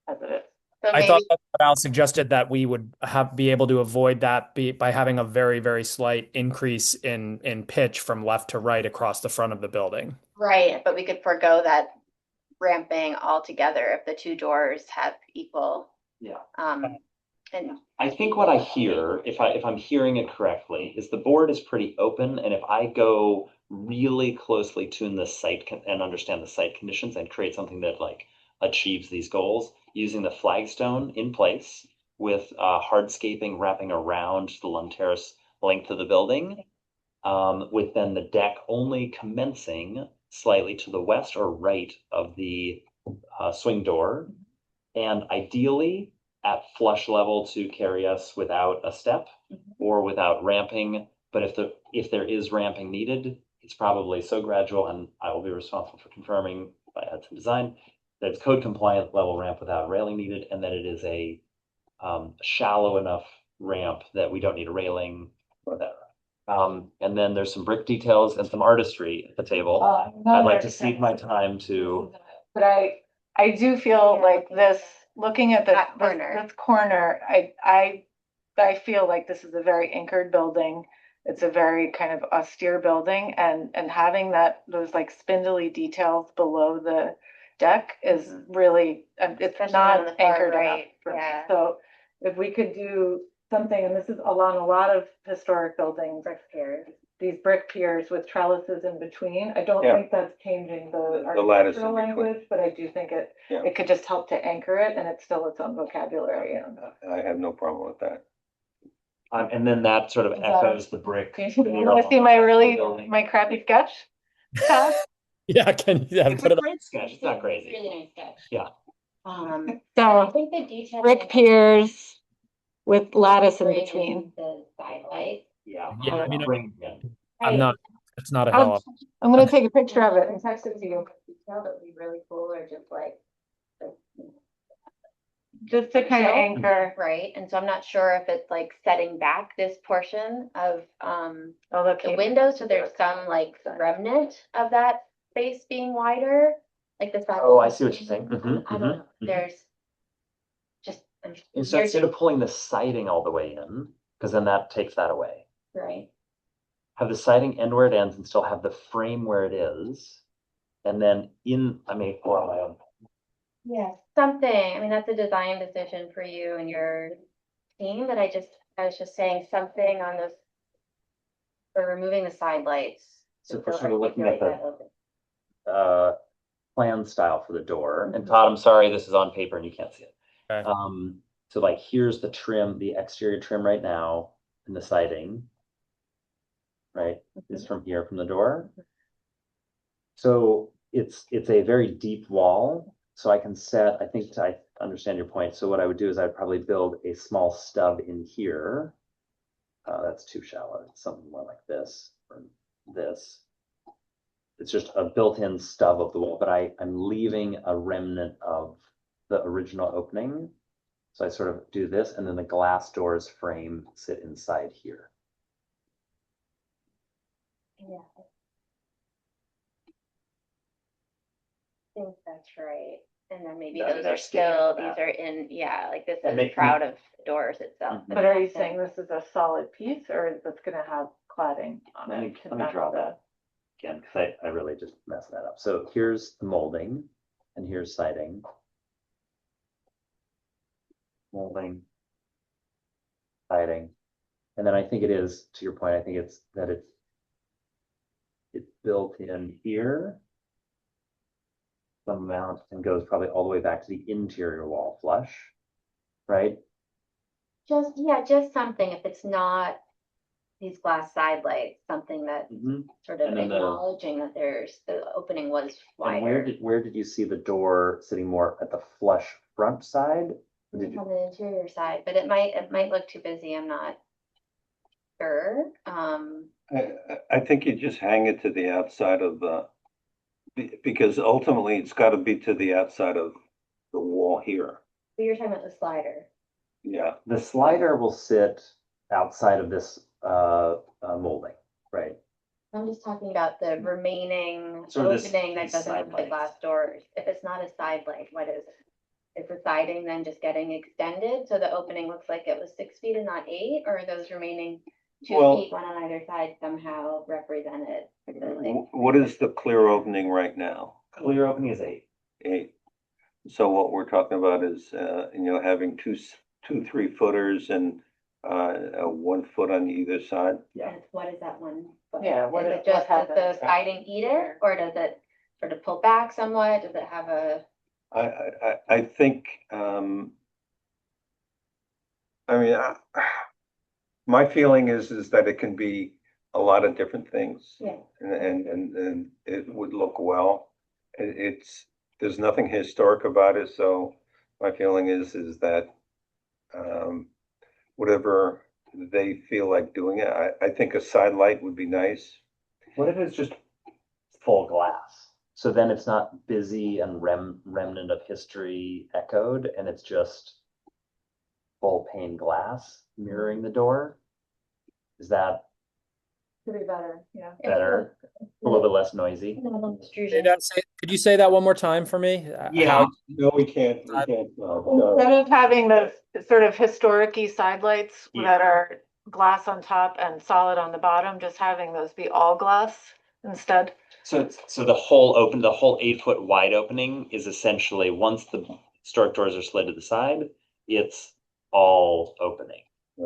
as it is. So I maybe, thought that Al suggested that we would be able to avoid that by having a very, very slight increase in pitch from left to right across the front of the building. right, but we could forego that ramping altogether if the two doors have equal. Yeah. And I think what I hear, if I'm hearing it correctly, is the board is pretty open, and if I go really closely tune the site and understand the site conditions and create something that like achieves these goals using the flagstone in place with hardscaping wrapping around the Lund Terrace length of the building, with then the deck only commencing slightly to the west or right of the swing door, and ideally at flush level to carry us without a step or without ramping. But if there is ramping needed, it's probably so gradual, and I will be responsible for confirming by Hudson Design that it's code compliant level ramp without railing needed, and that it is a shallow enough ramp that we don't need a railing or that. And then there's some brick details and some artistry at the table. I'd like to cede my time to. But I do feel Yeah, like I think this, looking at that corner. this corner, I feel like this is a very anchored building. It's a very kind of austere building, and having those like spindly details below the deck is really, it's Especially on the not far anchored enough right, for me. yeah. So if we could do something, and this is along a lot of historic buildings, these brick piers with trellises in between. I don't Yeah. think that's changing the The lattice in architectural between. language, but I do think Yeah. it could just help to anchor it, and it's still its own vocabulary. I have no problem with that. And then that sort of Is that- echoes the brick. You want to see my crappy sketch? Todd? Yeah, can you It's put a it up? great sketch. It's not crazy. Really nice sketch. Yeah. I So think the detail. brick piers with lattice in Bring between. The skylight. Yeah. Yeah, I mean, Bring it in. I'm not, it's not a I'll- hell of. I'm gonna take a picture of it and text it to you, Detail that would be really cool, or just like. just to kind of anchor. Right, and so I'm not sure if it's like setting back this portion of the window, so there's some like remnant of that space being wider, like the fact. Oh, I see what you're saying. Mhm, I don't know, mhm. there's just. Instead of pulling the siding all the way in, because then that takes that away. Right, Have the siding end where it ends and still have the frame where it is. And then I may pull out my own. yeah, something, I mean, that's a design decision for you and your team, but I was just saying something on this. For removing the side lights. So to we're still sort of looking at articulate that a little bit. Plan style for the door. And Todd, I'm sorry, this is on paper and you can't see it. Okay. So like here's the trim, the exterior trim right now, and the siding. Right, is from here from the door. So it's a very deep wall. So I can set, I think I understand your point. So what I would do is I'd probably build a small stub in here. That's too shallow. It's something more like this or this. It's just a built-in stub of the wall, but I'm leaving a remnant of the original opening. So I sort of do this, and then the glass doors frame sit inside here. Yeah. I think that's right. And then maybe That those is are our skinny still, of these that. are in, yeah, like this And is make- proud of the doors itself. Mhm. But are you saying this is a solid piece or is this gonna have cladding on Let me- it? to let me match draw the- that. Again, because I really just messed that up. So here's the molding, and here's siding. Molding. Siding. And then I think it is, to your point, I think it's built in here. Some amount and goes probably all the way back to the interior wall flush, right? Just, yeah, just something, if it's not these glass side lights, something that Mhm. sort of And then the- acknowledging that the opening was And wider. where did you see the door sitting more at the flush front side? Or did On you, the interior side, but it might look too busy, I'm not sure. I think you just hang it to the outside of because ultimately it's gotta be to the outside of the wall here. But you're talking about the slider. Yeah, the slider will sit outside of this molding, right? I'm just talking about the remaining Sort of this- opening that these doesn't have side the lights. glass doors. If it's not a side light, what is it? Is the siding then just getting extended, so the opening looks like it was 6 feet and not 8, or are those remaining 2 Well- feet, one on either side somehow represented? what is the clear opening right now? Clear opening is 8. 8. So what we're talking about is, having 3 footers and, 1 foot on either side. Yeah. And what is that one foot? Yeah, Is what it is- just, what does the happens? siding eat it, or does it sort of pull back somewhat? Does it have a? I think, I mean, my feeling is that it can be a lot of different things. Yeah. And it would look well. There's nothing historic about it, so my feeling is that, whatever they feel like doing it, I think a side light would be nice. What if it's just full glass? So then it's not busy and remnant of history echoed, and it's just full pane glass mirroring the door? Is that Could be better, yeah. better? A little bit less noisy? Could you say that one more time for me? How- No, we can't. Instead of having the sort of historic-y side lights Yeah. that are glass on top and solid on the bottom, just having those be all glass instead. So the whole 8-foot wide opening is essentially, once the historic doors are slid to the side, it's all opening.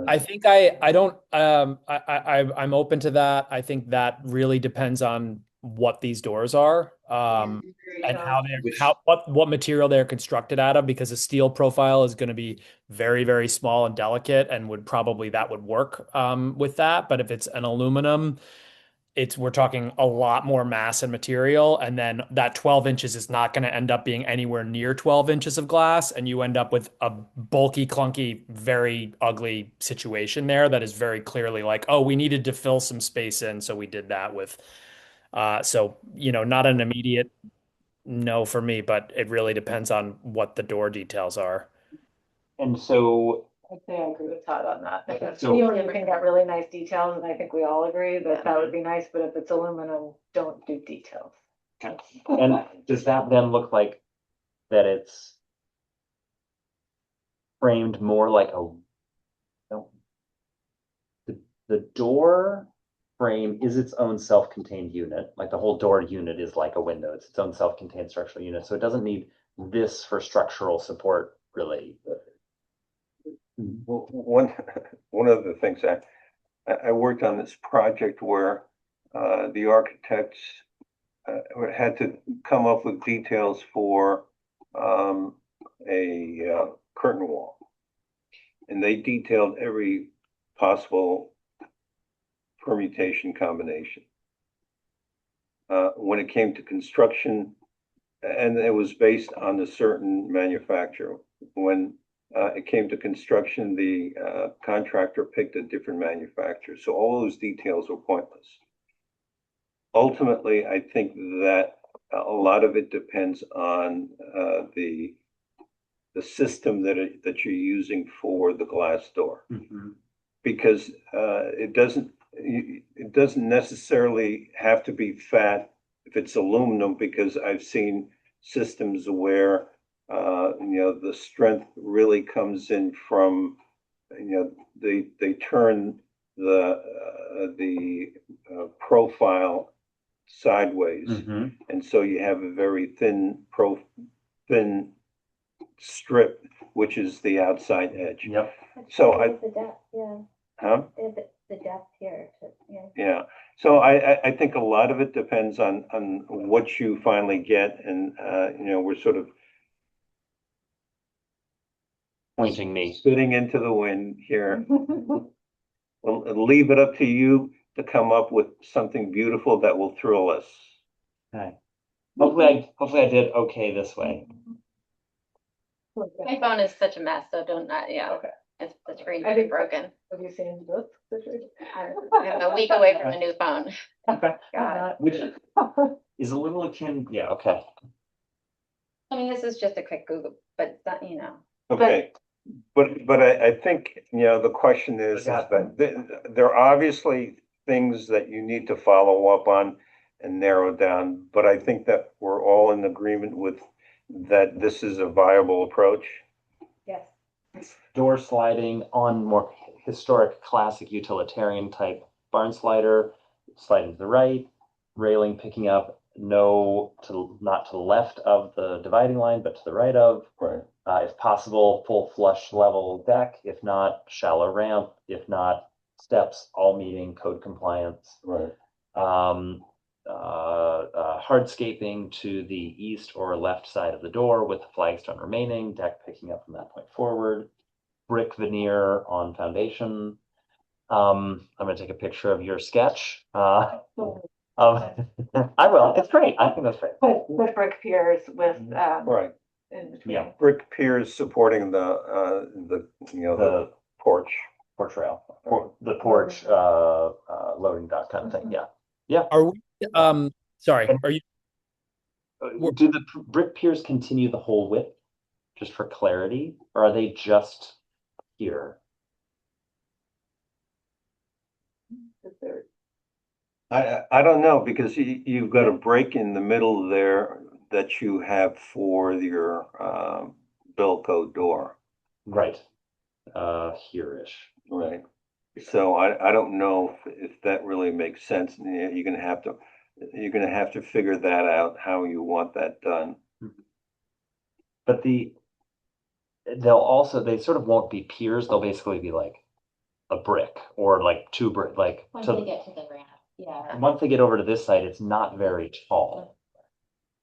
I think I don't I'm open to that. I think that really depends on what these doors are. And what material they're constructed out of, because a steel profile is going to be very, very small and delicate and that would work with that. But if it's an aluminum, we're talking a lot more mass and material, and then that 12 inches is not going to end up being anywhere near 12 inches of glass, and you end up with a bulky, clunky, very ugly situation there that is very clearly like, oh, we needed to fill some space in, so we did that with not an immediate no for me, but it really depends on what the door details are. And so I'd say I agree with Todd on that. If it's So- steel, you can get really nice details, and I think we all agree that that would be nice, but if it's aluminum, don't do details. And does that then look like that it's framed more like no. The door frame is its own self-contained unit, like the whole door unit is like a window, it's its own self-contained structural unit, so it doesn't need this for structural support, really. Well, one of the things I worked on this project where the architects had to come up with details for a curtain wall. And they detailed every possible permutation combination. when it came to construction, and it was based on a certain manufacturer. When it came to construction, the contractor picked a different manufacturer. So all those details were pointless. Ultimately, I think that a lot of it depends on the system that you're using for the glass door, because it doesn't necessarily have to be fat if it's aluminum, because I've seen systems where the strength really comes in from, they turn the profile sideways, and so you have a very thin strip, which is the outside edge. Yep. So The depth, yeah, huh? the depth here, yeah. Yeah. So I think a lot of it depends on what you finally get, and we're sort of Pointing me. spitting into the wind here. We'll leave it up to you to come up with something beautiful that will thrill us. Okay. Hopefully I did okay this way. My phone is such a mess, so don't, yeah, Okay. it's, the screen's I think- broken. Have you seen this situation? I'm a week away from a new phone. Okay. God. Which is a little akin, yeah, okay. I mean, this is just a quick Google, but it's not, Okay. But I think, the question is that there are obviously things that you need to follow up on and narrow down, but I think that we're all in agreement with that this is a viable approach. yes. Door sliding on more historic, classic utilitarian type barn slider, sliding to the right, railing picking up not to the left of the dividing line, but to the right of. Right. If possible, full flush level deck. If not, shallow ramp. If not, steps, all meeting code compliance. Right. Hardscaping to the east or left side of the door with the flagstone remaining, deck picking up from that point forward. Brick veneer on foundation. I'm going to take a picture of your sketch. I will. It's great. I think that's great. With brick piers with, Right. in between. Yeah. Brick piers supporting the porch. Porch rail, the porch, loading dock kind of thing. Yeah. Are we, sorry, are you, Do the brick piers continue the whole width, just for clarity, or are they just here? Is there- I don't know, because you've got a break in the middle there that you have for your Bilco door. Right. Here-ish. Right. So I don't know if that really makes sense. You're gonna have to figure that out, how you want that done. But they sort of won't be piers. They'll basically be like a brick or like two brick, like Once they get to the ramp, yeah. once they get over to this side, it's not very tall.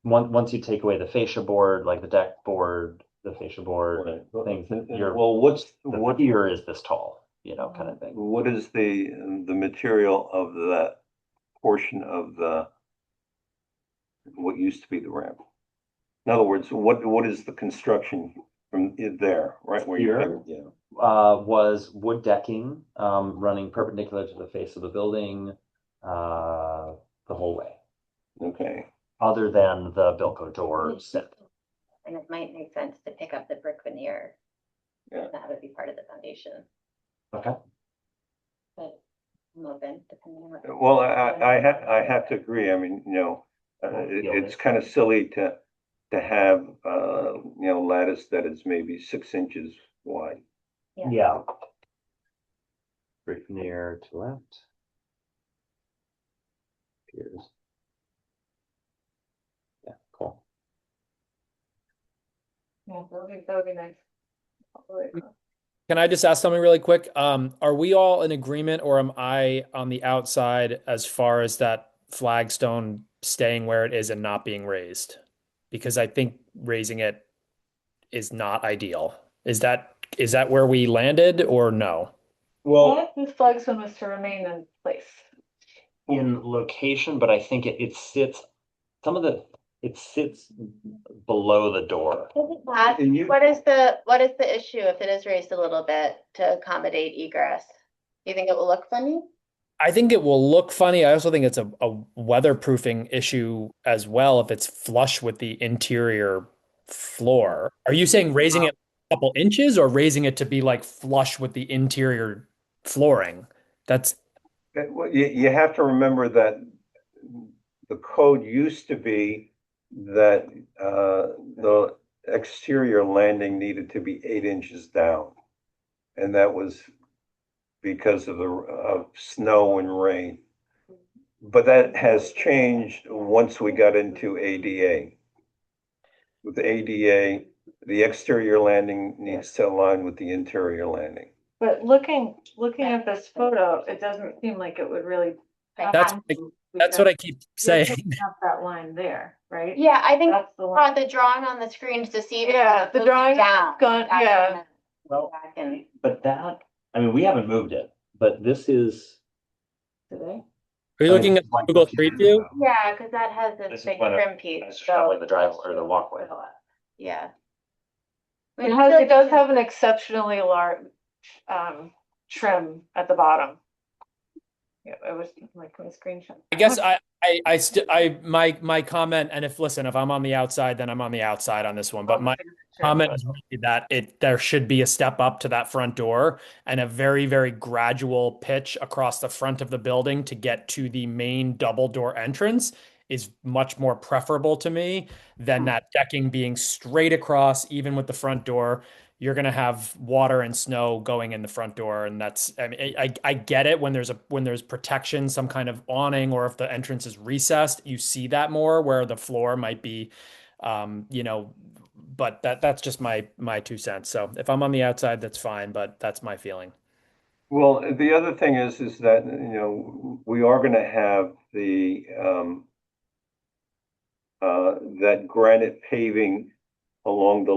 Once you take away the fascia board, like the deck board, the fascia board, things, Well, the pier is this tall, kind of thing. what is the material of that portion of what used to be the ramp? In other words, what is the construction from there, right where Here? yeah. Was wood decking, running perpendicular to the face of the building, the whole way, Okay. other than the Bilco door set. And it might make sense to pick up the brick veneer. Yeah. That would be part of the foundation, Okay. but I'm open depending on what. Well, I have to agree. I mean, it's kind of silly to have lattice that is maybe 6 inches wide. Yeah. Brick veneer to left. Piers. Yeah, cool. Yeah, that would be nice. can I just ask something really quick? Are we all in agreement, or am I on the outside as far as that flagstone staying where it is and not being raised? Because I think raising it is not ideal. Is that where we landed or no? Well, This flagstone was to remain in place. in location, but I think it sits, it sits below the door. And you- What is the issue if it is raised a little bit to accommodate egress? You think it will look funny? I think it will look funny. I also think it's a weatherproofing issue as well if it's flush with the interior floor. Are you saying raising it a couple inches or raising it to be like flush with the interior flooring? That's Well, you have to remember that the code used to be that the exterior landing needed to be 8 inches down. And that was because of snow and rain. But that has changed once we got into ADA. With ADA, the exterior landing needs to align with the interior landing. But looking at this photo, it doesn't seem like it would really. that's that's what I keep You're saying. picking up that line there, right? Yeah, I think That's the line. the drawing on the screen to see. Yeah, the drawing down. gone, That's yeah. gonna Well, go back and- but that, I mean, we haven't moved it, but this is today. Are you looking at Google Street View? Yeah, because that has This this is big when trim piece. It's showing the drive or the walkway. Yeah. I It mean, I feel has, like it does we should- have an exceptionally large, trim at the bottom. Yeah, it was like a screenshot. I guess my comment, and if I'm on the outside, then I'm on the outside on this one. But my comment is really that there should be a step up to that front door and a very, very gradual pitch across the front of the building to get to the main double door entrance is much more preferable to me than that decking being straight across, even with the front door. You're going to have water and snow going in the front door. And that's, I mean, I get it when there's protection, some kind of awning, or if the entrance is recessed, you see that more where the floor might be, but that's just my 2 cents. So if I'm on the outside, that's fine, but that's my feeling. Well, the other thing is that, we are gonna have that granite paving along the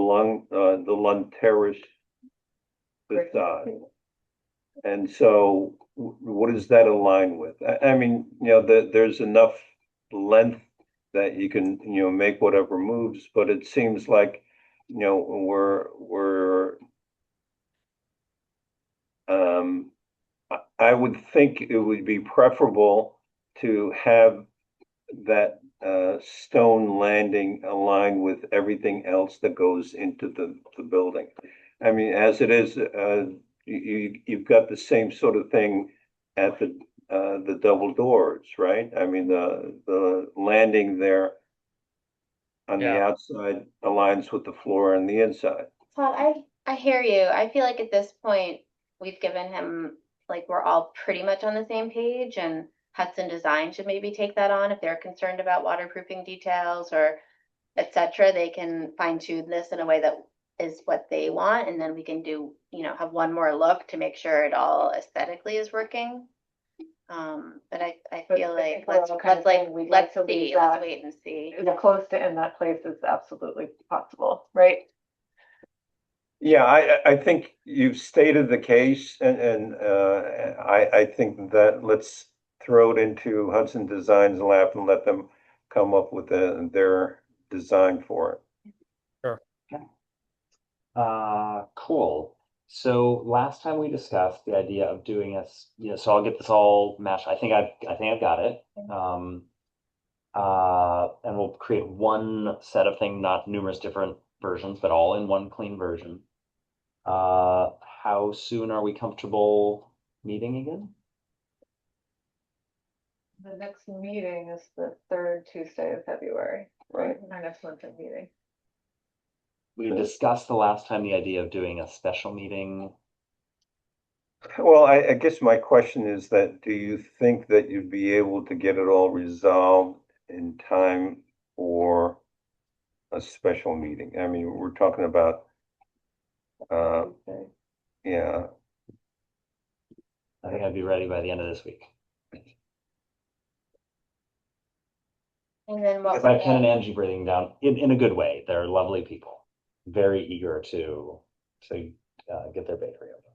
Lund Terrace facade. And so what does that align with? I mean, there's enough length that you can, make whatever moves, but it seems like, I would think it would be preferable to have that stone landing aligned with everything else that goes into the building. I mean, as it is, you've got the same sort of thing at the double doors, right? I mean, the landing there on the Yeah. outside aligns with the floor on the inside. Todd, I hear you. I feel like at this point, we've given him, like, we're all pretty much on the same page, and Hudson Design should maybe take that on if they're concerned about waterproofing details or et cetera. They can fine tune this in a way that is what they want, and then we can do, have one more look to make sure it all aesthetically is working. But I But feel I like think we're all kind of saying we'd like to leave let's that- wait and see. Close to in that place is absolutely possible, right? Yeah, I think you've stated the case, and I think that let's throw it into Hudson Design's lap and let them come up with their design for it. Cool. So last time we discussed the idea of doing so I'll get this all mashed. I think I've got it. And we'll create one set of thing, not numerous different versions, but all in one clean version. How soon are we comfortable meeting again? The next meeting is the third Tuesday of February, Right. Our next monthly meeting. We discussed the last time the idea of doing a special meeting. Well, I guess my question is that, do you think that you'd be able to get it all resolved in time for a special meeting? I mean, we're talking about, yeah, I think I'd be ready by the end of this week. And then what? Because I have Ken and Angie breathing down in a good way. They're lovely people, very eager to get their bakery open.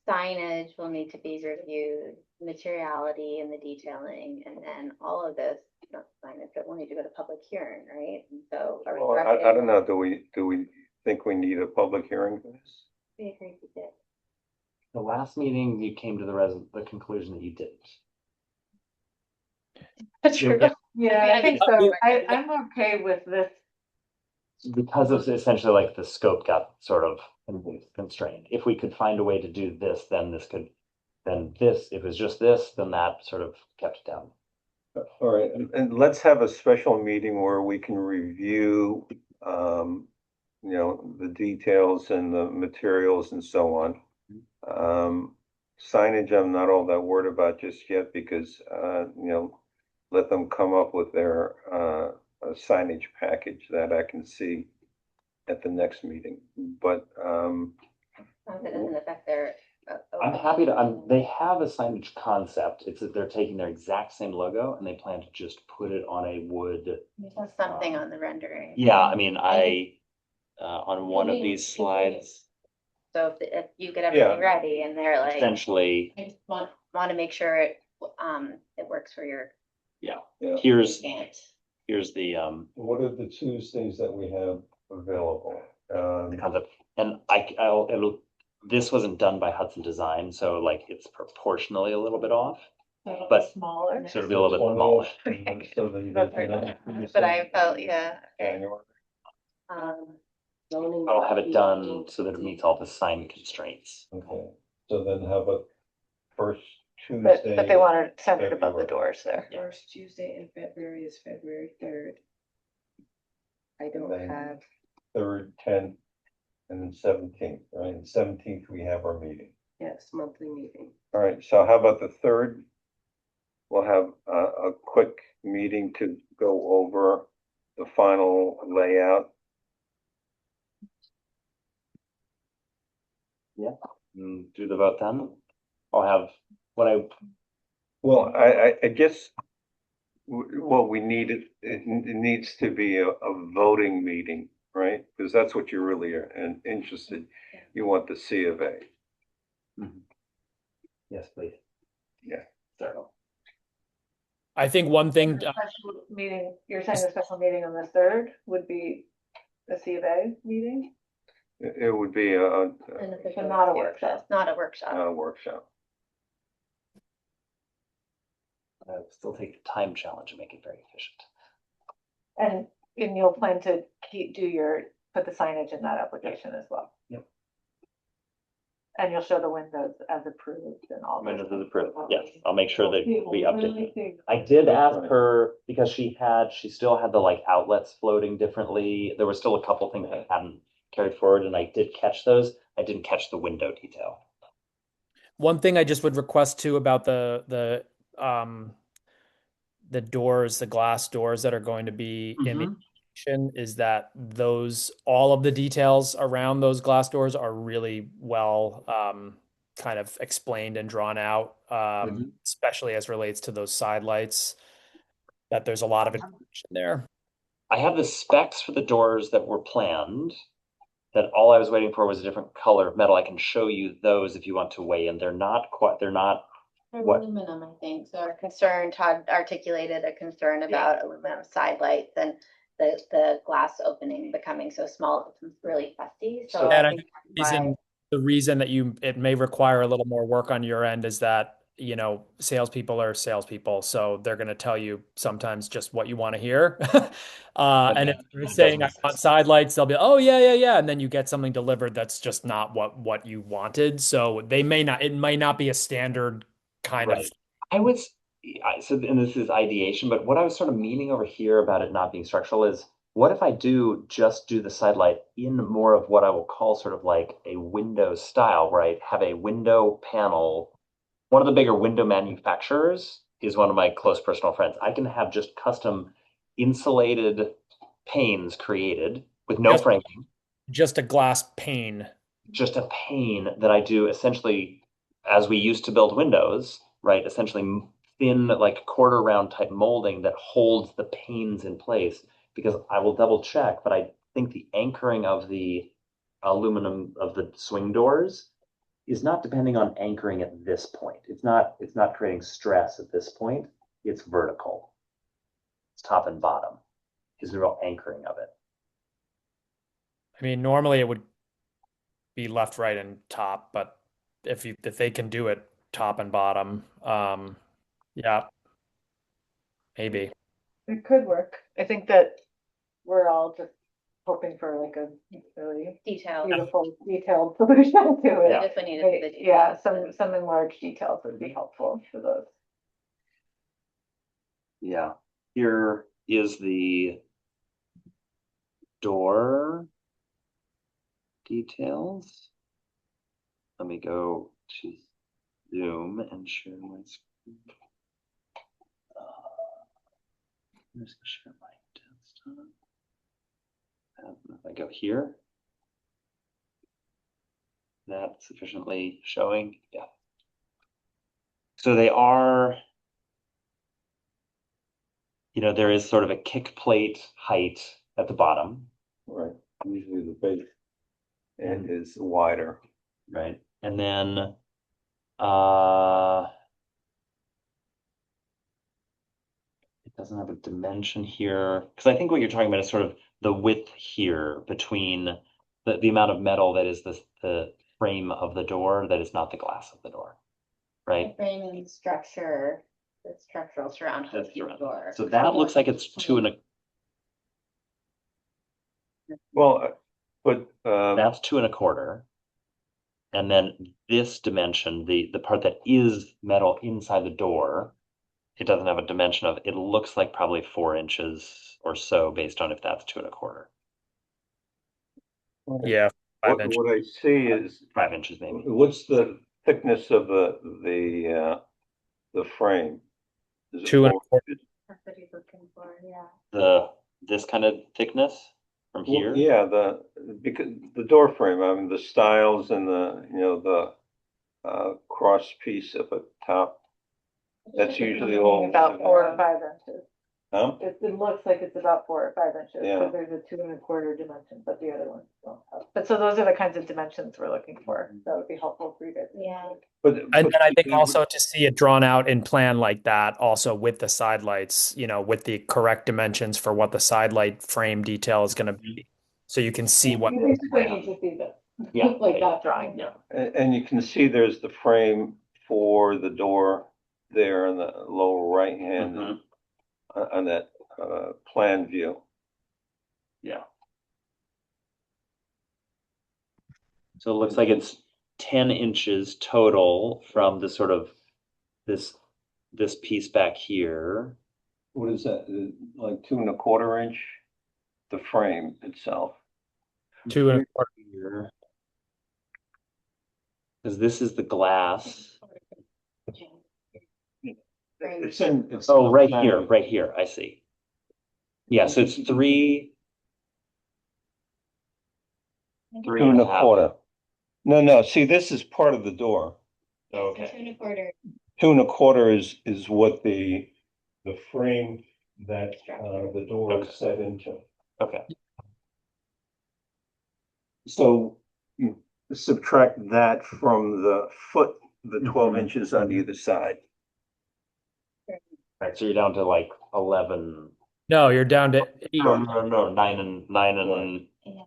signage will need to be reviewed, materiality and the detailing, and then all of this, not signage, but we'll need to go to public hearing, right? And so are we Well, I don't know, do we think we need a public hearing for this? We agreed we did. The last meeting, you came to the conclusion that you didn't. True. Yeah, I think I so. mean- I'm okay with this. Because of essentially like the scope got sort of constrained. If we could find a way to do this, then if it was just this, then that sort of kept it down. All right, and let's have a special meeting where we can review, the details and the materials and so on. Signage, I'm not all that worried about just yet because, let them come up with their, signage package that I can see at the next meeting, but, It doesn't affect their. I'm happy to, they have a signage concept. It's that they're taking their exact same logo and they plan to just put it on a wood. Something on the rendering. Yeah, I mean, on one of these slides, So if you get everything Yeah. ready and they're like, essentially, I just want to make sure it works for your yeah. here's can't. the What are the Tuesdays that we have available? the concept. And this wasn't done by Hudson Design, so like it's proportionally a little bit off. But- Smaller. So it'll be a little bit smaller. So then That's right. But I felt, yeah. okay. January. Zoning I'll have it done bylaw. so that it meets all the sign constraints. Okay, so then how about first But Tuesday? they want it centered above the February. doors there. First Tuesday in February is February 3rd. I don't Then- have, 3rd, 10th, and then 17th, right? And 17th, we have our meeting. yes, monthly meeting. All right, so how about the 3rd? We'll have a quick meeting to go over the final layout. Do the vote then. I'll have what I, Well, I guess what we need, it needs to be a voting meeting, right? Because that's what you really are interested, you want the C of A. yes, please. Yeah. Sorry. I think one thing, Special meeting, you're saying the special meeting on the 3rd would be the C of A meeting? It would be An But official not a review, workshop. Not a workshop. not a workshop. Still take the time challenge and make it very efficient. And you'll plan to put the signage in that application as well? Yep. And you'll show the windows as approved and all. those Windows is things. approved. Yes, I'll make sure that we update. Really I did ask her because she still had the like outlets floating differently. There were still a couple things that hadn't carried forward and I did catch those. I didn't catch the window detail. one thing I just would request too about the doors, the glass doors that are going to be in the application is that all of the details around those glass doors are really well kind of explained and drawn out, especially as relates to those side lights, that there's a lot of information there. I have the specs for the doors that were planned. That all I was waiting for was a different color of metal. I can show you those if you want to weigh in. They're not What? Aluminum, I think. So our concern, Todd articulated a concern about aluminum side lights and the glass opening becoming so small, it becomes really fuzzy. So And I I think think that's why- the reason that it may require a little more work on your end is that, salespeople are salespeople, so they're going to tell you sometimes just what you want to hear. And if you're that saying I does make want sense. side lights, they'll be, oh yeah, and then you get something delivered that's just not what you wanted. So it may not be a standard kind of. Right. And this is ideation, but what I was sort of meaning over here about it not being structural is, what if I just do the side light in more of what I will call sort of like a window style, right? Have a window panel. One of the bigger window manufacturers is one of my close personal friends. I can have just custom insulated panes created with no Yes. framing, Just a glass pane. just a pane that I do essentially as we used to build windows, right? Essentially thin, like quarter round type molding that holds the panes in place, because I will double check, but I think the anchoring of the aluminum of the swing doors is not depending on anchoring at this point. It's not creating stress at this point. It's vertical. It's top and bottom is the real anchoring of it. I mean, normally it would be left, right, and top, but if they can do it top and bottom, yeah, maybe. It could work. I think that we're all just hoping for like a really Detail. beautiful, detailed solution to We it. just would need to see the Right, yeah, details. some enlarged details would be helpful for those. Yeah. Here is the door details. Let me go to Zoom and share my screen. I'm just gonna share my desktop. If I go here, that's sufficiently showing. Yeah. So they are, there is sort of a kick plate height at the bottom, Right, usually the base end is wider. right? And then it doesn't have a dimension here, because I think what you're talking about is sort of the width here between the amount of metal that is the frame of the door that is not the glass of the door, right? Frame and structure, the structural surround That's of the correct. door. So that looks like it's 2 1/4. Well, but, That's 2 1/4. And then this dimension, the part that is metal inside the door, it doesn't have a dimension of, it looks like probably 4 inches or so based on if that's 2 1/4. Yeah, 5 inches. what I see is, 5 inches maybe. what's the thickness of the frame? Is it 2 4 1/4. inches? That's what he's looking for, yeah. This kind of thickness from Well, here. yeah, because the door frame, I mean, the stiles and the cross piece at the top. That's usually all. About 4 or 5 inches. Huh? It looks like it's about 4 or 5 inches, Yeah. but there's a 2 1/4 dimension, but the other ones don't have. But so those are the kinds of dimensions we're looking for. That would be helpful for you guys. Yeah. And then I think also to see it drawn out in plan like that, also with the side lights, with the correct dimensions for what the side light frame detail is going to be. So you can see what. You basically need to see this, Yeah. like that drawing. Yeah. And you can see there's the frame for the door there in the lower right hand Mhm. on that plan view. Yeah. So it looks like it's 10 inches total from the sort of this piece back here. What is that? Like 2 1/4 inch? The frame itself. 2 1/4. Here. Because this is the glass. It's in. Oh, right here, I see. Yeah, so it's 3. 3 2 and a half. 1/4. No, see, this is part of the door. Okay. 2 1/4. 2 1/4 is what the frame that the door is set into. Okay. So you subtract that from the foot, the 12 inches on either side. Right, so you're down to like 11. No, you're down to 8. No, 9 and 9 Yeah.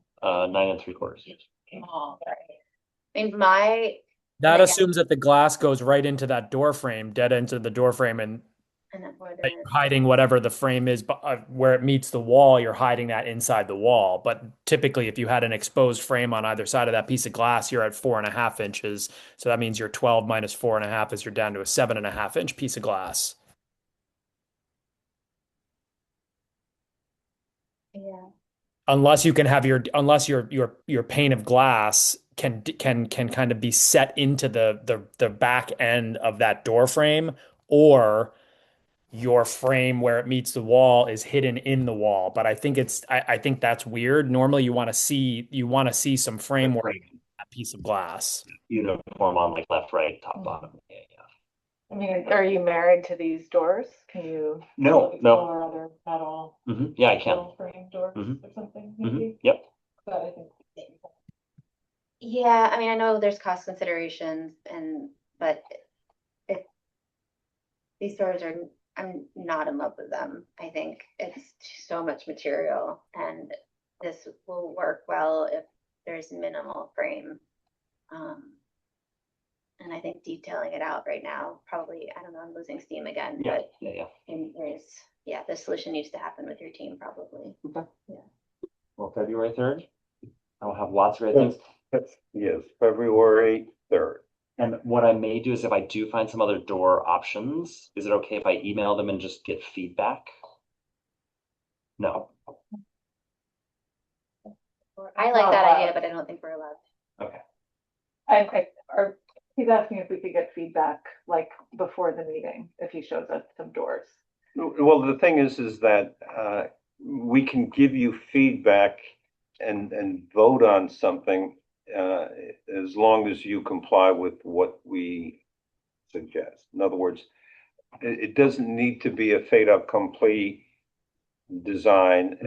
9 3/4. Small, right. I mean, my. That Yeah. assumes that the glass goes right into that door frame, dead into the door frame, and And then where that you're hiding whatever the frame is, but where it meets the wall, you're hiding that inside the wall. But typically, if you had an exposed frame on either side of that piece of glass, you're at 4.5 inches. So that means your 12 minus 4.5 is you're down to a 7.5 inch piece of glass. Yeah. Unless you can have your pane of glass can kind of be set into the back end of that door frame, or your frame where it meets the wall is hidden in the wall. But I think I think that's weird. Normally you want to see some framework Right. in that piece of glass. Uniform on like left, right, top, bottom. Yeah. I mean, are you married to these doors? Can you? No. Explore other metal Yeah, I can. frame doors Mhm. or something, Mhm. maybe? Yep. But I think. Yeah, I mean, I know there's cost considerations but if these stores are, I'm not in love with them. I think it's so much material and this will work well if there's minimal frame. Um, and I think detailing it out right now, probably, I don't know, I'm losing steam again, Yeah, but yeah, yeah. and yeah, the solution needs to happen with your team probably. Well, February 3rd, I'll have lots of great things. Yes, February 3rd. And what I may do is if I do find some other door options, is it okay if I email them and just get feedback? No. I like that idea, but I don't think we're allowed. Okay. He's asking if we could get feedback, like, before the meeting, if he shows us some doors. Well, the thing is that we can give you feedback and vote on something as long as you comply with what we suggest. In other words, it doesn't need to be a fait accompli design.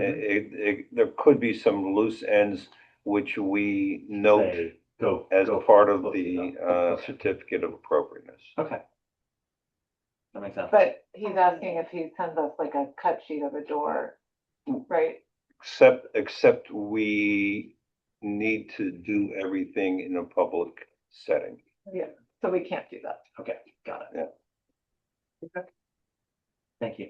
There could be some loose ends which we note Say, go as go part of go- the okay. certificate of appropriateness. Okay. That makes sense. But he's asking if he sends us like a cut sheet of a door, right? Except we need to do everything in a public setting. Yeah, so we can't do that. Okay, got it. Yeah. Okay. Thank you.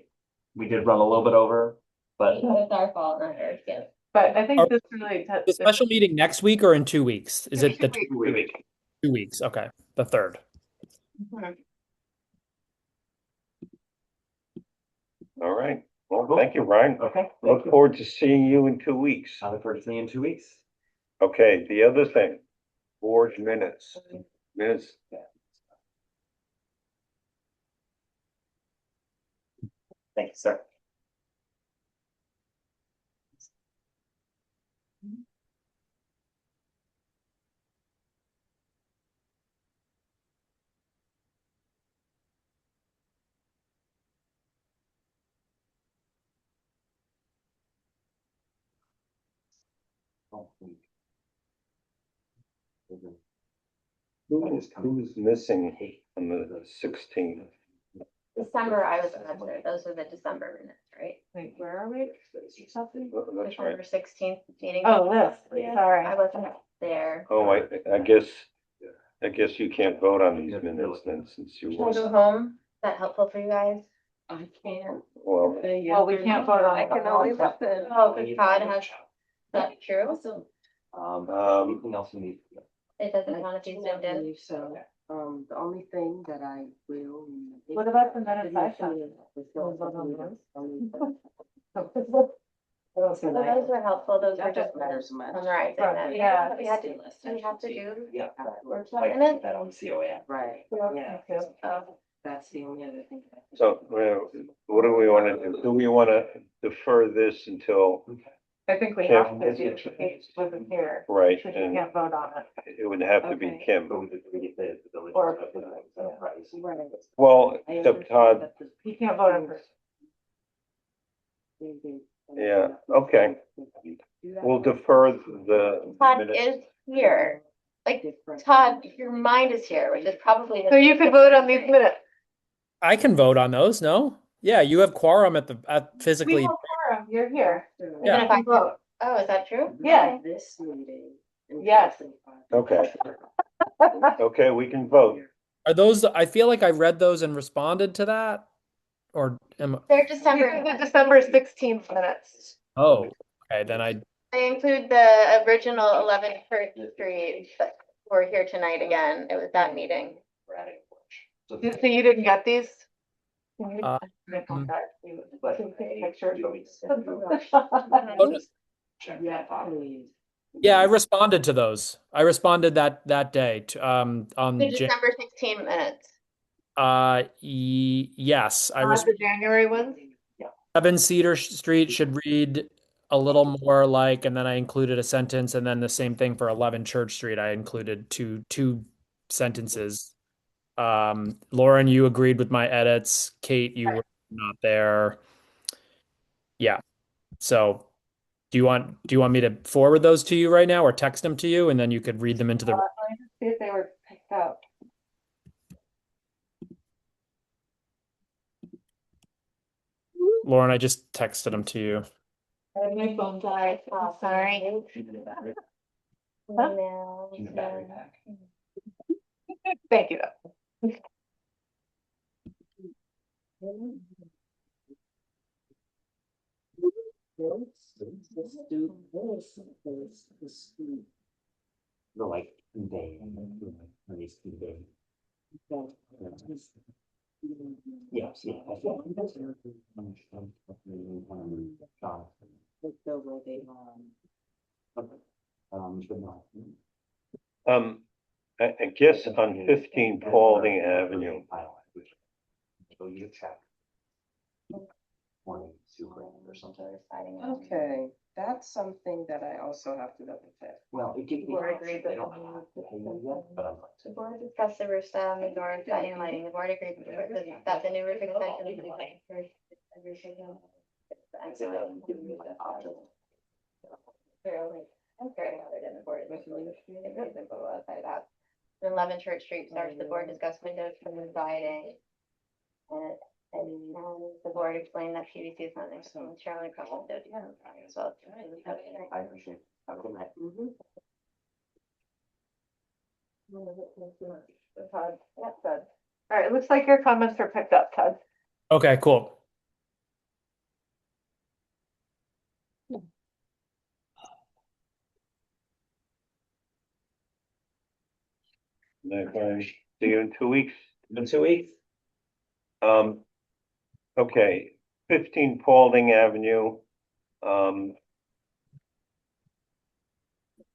We did run a little bit over, but It's our fault, not yours, yeah. But I think Are- this really. The special meeting next week or in 2 weeks? Is it the 2 weeks. 2 weeks? Okay, the 3rd. All right. Well, thank you, Ryan. okay. Look forward to seeing you in 2 weeks. I look forward to seeing you in 2 weeks. Okay, the other thing, board minutes. Minutes, Thank you, sir. who's missing on the 16th? December, I was absent. Those are the December minutes, right? Wait, where are we? That's right. December 16th meeting. Oh, this, I sorry. wasn't there. Oh, I guess you can't vote on these minutes then since you Can I go were, home? Is that helpful for you guys? I can't. well, Well, we can't vote on. I can only listen. Oh, because Todd has, is that true? Also, Anything else you need? It doesn't count if I he's do zoomed not in. believe so. The only thing that I will. What about the minutes I sent? So those were helpful. Those were That just doesn't matter so much. summarizing Right, them. yeah. We had to, we have to do. Yeah. Workshop Like, minutes? that on the COA. Right, Yeah. yeah, Oh, that's the only other thing. so what do we want to do? Do we want to defer this until, I think we Kim. have to, do he wasn't here, right, so he and can't vote on it. it would have to be Okay. Kim. Or- Right. Well, I except understand Todd, that the- He can't vote in person. yeah, okay. We'll defer the Todd minutes. is here. Like, Todd, your mind is here, which is probably. So you could vote on these minutes. I can vote on those, no? Yeah, you have quorum at We physically. have quorum, you're here. Even Yeah. if I You can vote. Oh, is that true? Yeah. This meeting. in Yes. 2025. Okay. Okay, we can vote. Are those, I feel like I read those and responded to that? Or They're These December. are the December 16th minutes. oh, okay, then They include the original 11 Church Street, but we're here tonight again. It was that meeting. So you didn't get these? Can you- Uh, Make contact, you- what is the picture? Yeah, please. yeah, I responded to those. I responded that day to, on The December 16 minutes. yes, I The January ones? 7 Cedar Street should read a little more like, and then I included a sentence, and then the same thing for 11 Church Street. I included two sentences. Lauren, you agreed with my edits. Kate, you were not there. Yeah. So Do you want me to forward those to you right now or text them to you and then you could read them into the Let me just see if they were picked up. Lauren, I just texted them to you. My phone died. Oh, sorry. Huh? No, Thank you. The like they. Yes, yeah. I guess on 15 Paulding Avenue, So you check. Morning, super or something. Okay, that's something that I also have to double check. Well, it gives me. Board agreed They that don't the have to pay you yet, but I'm like. The board discussed the roof system, the door and siding and lighting, the board agreed that the new roof extension is designed for. Then 11 Church Street starts, the board discussed windows from the siding. And the board explained that PVC is not necessarily across windows. So. I appreciate it. Have a good night. Todd, yeah, Todd. All right, it looks like your comments are picked up, Todd. Okay, cool. see you in 2 weeks. In 2 weeks? Okay, 15 Paulding Avenue.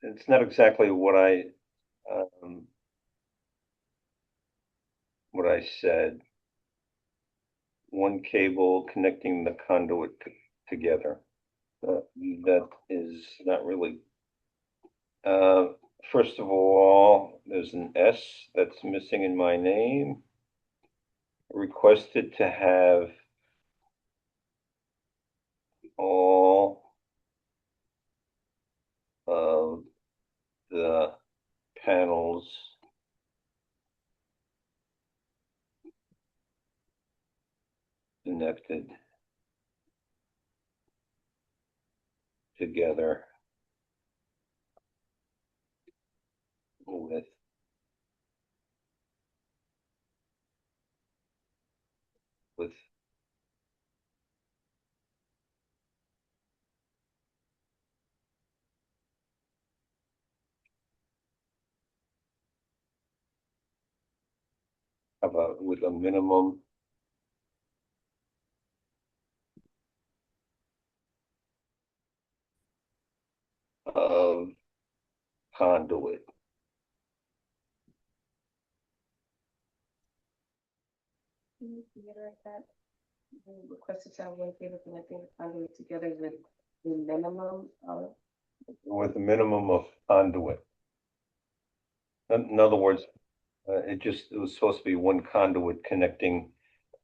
It's not exactly what I said. One cable connecting the conduit together. That is not really. First of all, there's an S that's missing in my name. Requested to have all of the panels connected together with about with a minimum of conduit. Requested to have one cable connecting the conduit together with the minimum of. With a minimum of conduit. In other words, it was supposed to be one conduit connecting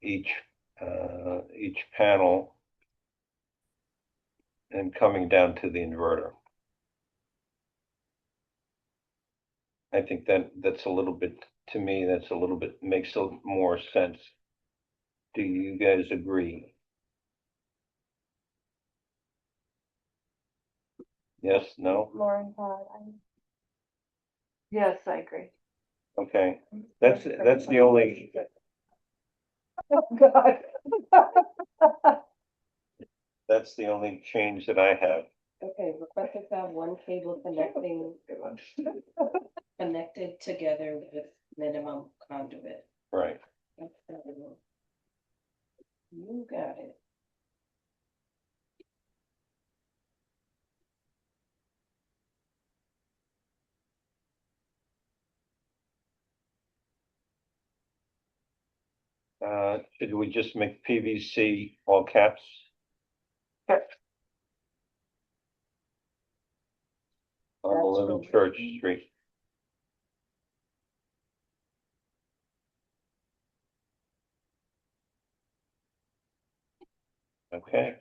each panel and coming down to the inverter. I think that's a little bit, to me, that's a little bit, makes a more sense. Do you guys agree? Yes, no? Lauren, Todd, Yes, I agree. Okay, that's the only, Oh, God. that's the only change that I have. Okay, requested to have one cable connected together with minimum conduit. Right. You got it. Should we just make PVC all caps? Yep. On That's 11 the- Church Street. Okay,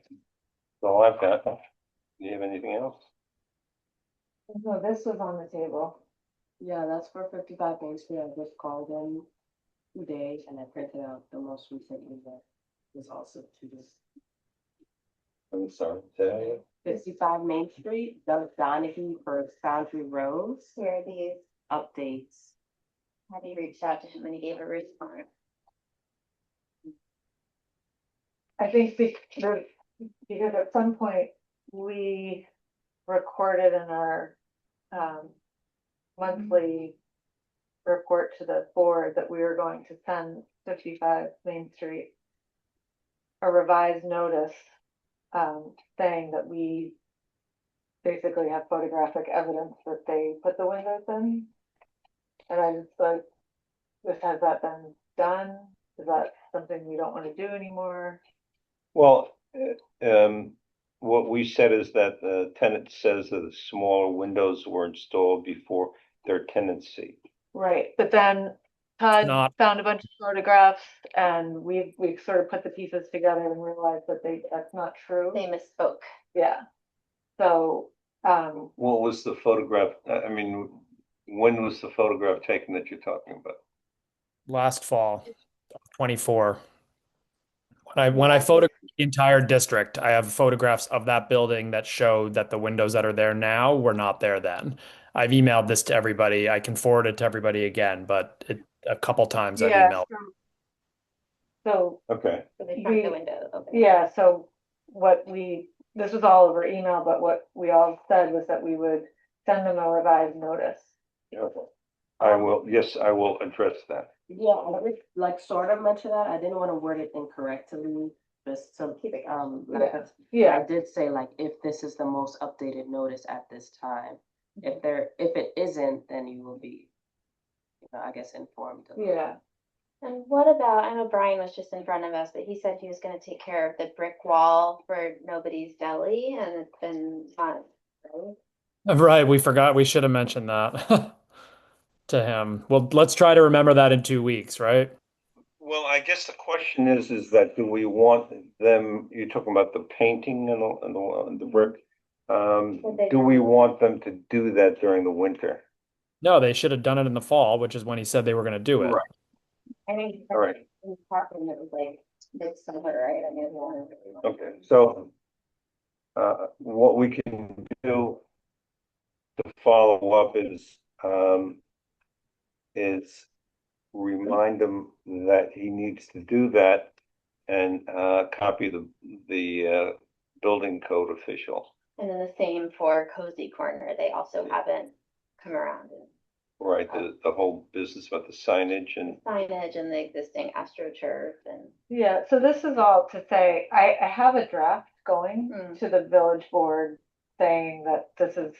so I've got. Do you have anything else? No, this was on the table. Yeah, that's for 55 Main Street. I just called them today and I printed out the most recent email. Was also to this I'm sorry, say that again? 55 Main Street, Doug Donahue for Foundry Rose Here are these, updates. have you reached out to him when he gave a response? I think because at some point, we recorded in our, monthly report to the board that we were going to send 55 Main Street a revised notice, saying that we basically have photographic evidence that they put the windows in. And I just like, has that been done? Is that something we don't want to do anymore? Well, what we said is that the tenant says that the smaller windows were installed before their tenancy. Right, but then Todd Not- found a bunch of photographs and we sort of put the pieces together and realized that that's not true. They misspoke. Yeah. So, What was the photograph? I mean, when was the photograph taken that you're talking about? last fall, 24. When I photographed the entire district, I have photographs of that building that show that the windows that are there now were not there then. I've emailed this to everybody. I can forward it to everybody again, but a couple times I've yeah, emailed. so, Okay, So they shrunk We- the window open. yeah, so this was all over email, but what we all said was that we would send them a revised notice. I will, yes, I will address that. Yeah, I did like sort of mention that. I didn't want to word it incorrectly, just to Keep it like, Yeah, I did say like, if this is the most updated notice at this time, if it isn't, then you will be, I guess, informed. of it. yeah. And what about, I know Brian was just in front of us, but he said he was gonna take care of the brick wall for Nobody's Deli and it's been done, right? Right, we forgot. We should have mentioned that to him. Well, let's try to remember that in 2 weeks, right? Well, I guess the question is that do we want them, you're talking about the painting and the brick? Do we want them to do that during the winter? No, they should have done it in the fall, which is when he said they were going to do it. Right. I mean, All right, in talking, it was like midsummer, right? I mean, yeah. okay, so what we can do to follow up is remind him that he needs to do that and copy the building code official. And then the same for Cozy Corner, they also haven't come around and Right, the whole business about the signage and, signage and the existing AstroTurf and. Yeah, so this is all to say, I have a draft going Mm. to the village board saying that this is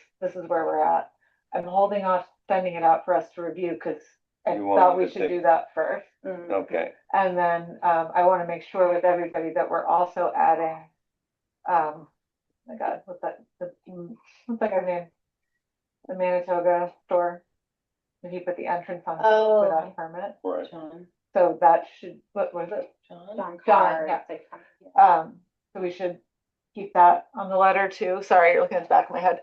where we're at. I'm holding off sending it out for us to review because I You want thought me we to should take- do that first. Mm. okay, And then, I want to make sure with everybody that we're also adding, my God, what's that guy's name? The Manitoga store. If you put the entrance on Oh. without permit, right. John, so that should, what was it? John? John John, Carr, yeah. it's like, So we should keep that on the letter too. Sorry, you're looking at the back of my head.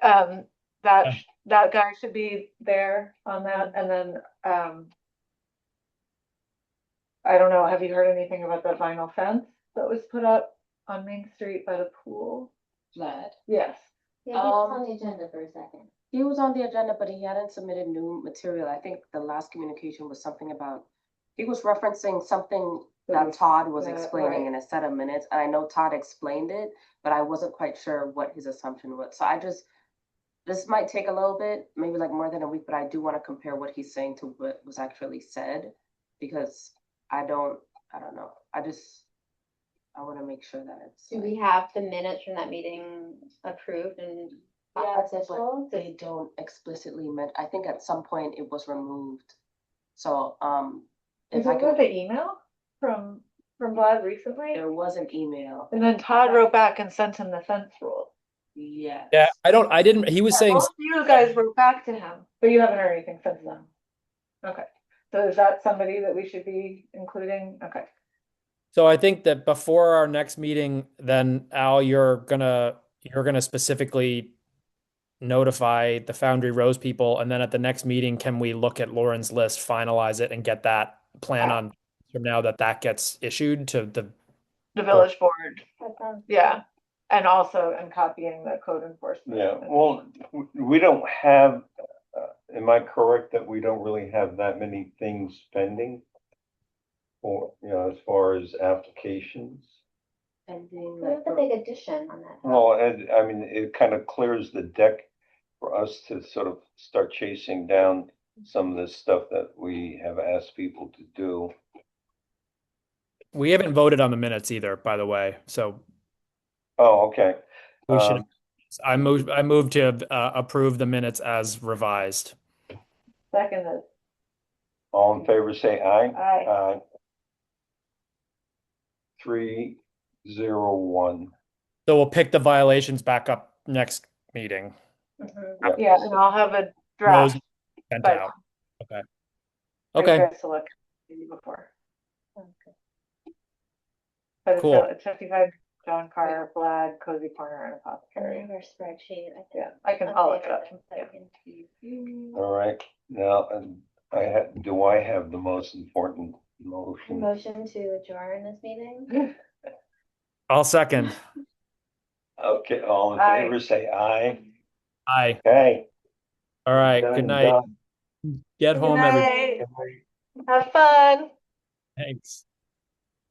That guy should be there on that. And then, I don't know, have you heard anything about the vinyl fence that was put up on Main Street by the pool? Vlad. Yes. Yeah, he was on the agenda for a second. He was on the agenda, but he hadn't submitted new material. I think the last communication was something about, he was referencing something that Todd was explaining right. in a set of minutes. And I know Todd explained it, but I wasn't quite sure what his assumption was. So this might take a little bit, maybe like more than a week, but I do want to compare what he's saying to what was actually said. Because I don't know. I want to make sure that it's. Do we have the minutes from that meeting approved and official? They don't explicitly I think at some point it was removed. So, Is if I it with can, the email from Vlad recently? there was an email. And then Todd wrote back and sent him the fence rule. Yes. Yeah, he was saying, Both of you guys wrote back to him, but you haven't heard anything since then. Okay, so is that somebody that we should be including? Okay. so I think that before our next meeting, then Al, you're gonna you're going to specifically notify the Foundry Rose people, and then at the next meeting, can we look at Lauren's list, finalize it, and get that plan on from now that that gets issued to The village board, That sounds. yeah, and also, and copying the code enforcement. Yeah, well, we don't have, am I correct that we don't really have that many things pending? Or, as far as applications? Pending, We have like, the big addition on that. Well, and, I mean, it kind of clears the deck for us to sort of start chasing down some of this stuff that we have asked people to do. we haven't voted on the minutes either, by the way. So Oh, okay. we should. Um, I move to approve the minutes as revised. Seconded, All in favor, say aye. aye. Aye. 3-0-1. So we'll pick the violations back up next meeting. Mhm. Yeah, and I'll have a Rose draft. sent by out. Okay. for you Okay. guys to look maybe before. Sounds good. But it's, Cool. it's 55 John Carr, Vlad, Cozy Corner, and And Apothecary. our spreadsheet, I think. Yeah, I'll look it updated up. and Yeah. put into All right, now, and do I have the most important motion? Motion to adjourn this meeting? I'll second. Okay, all in Aye. favor, say aye. Aye. Okay. All right. done Good and night. done. Get home, everybody. Good night. Have fun. Thanks.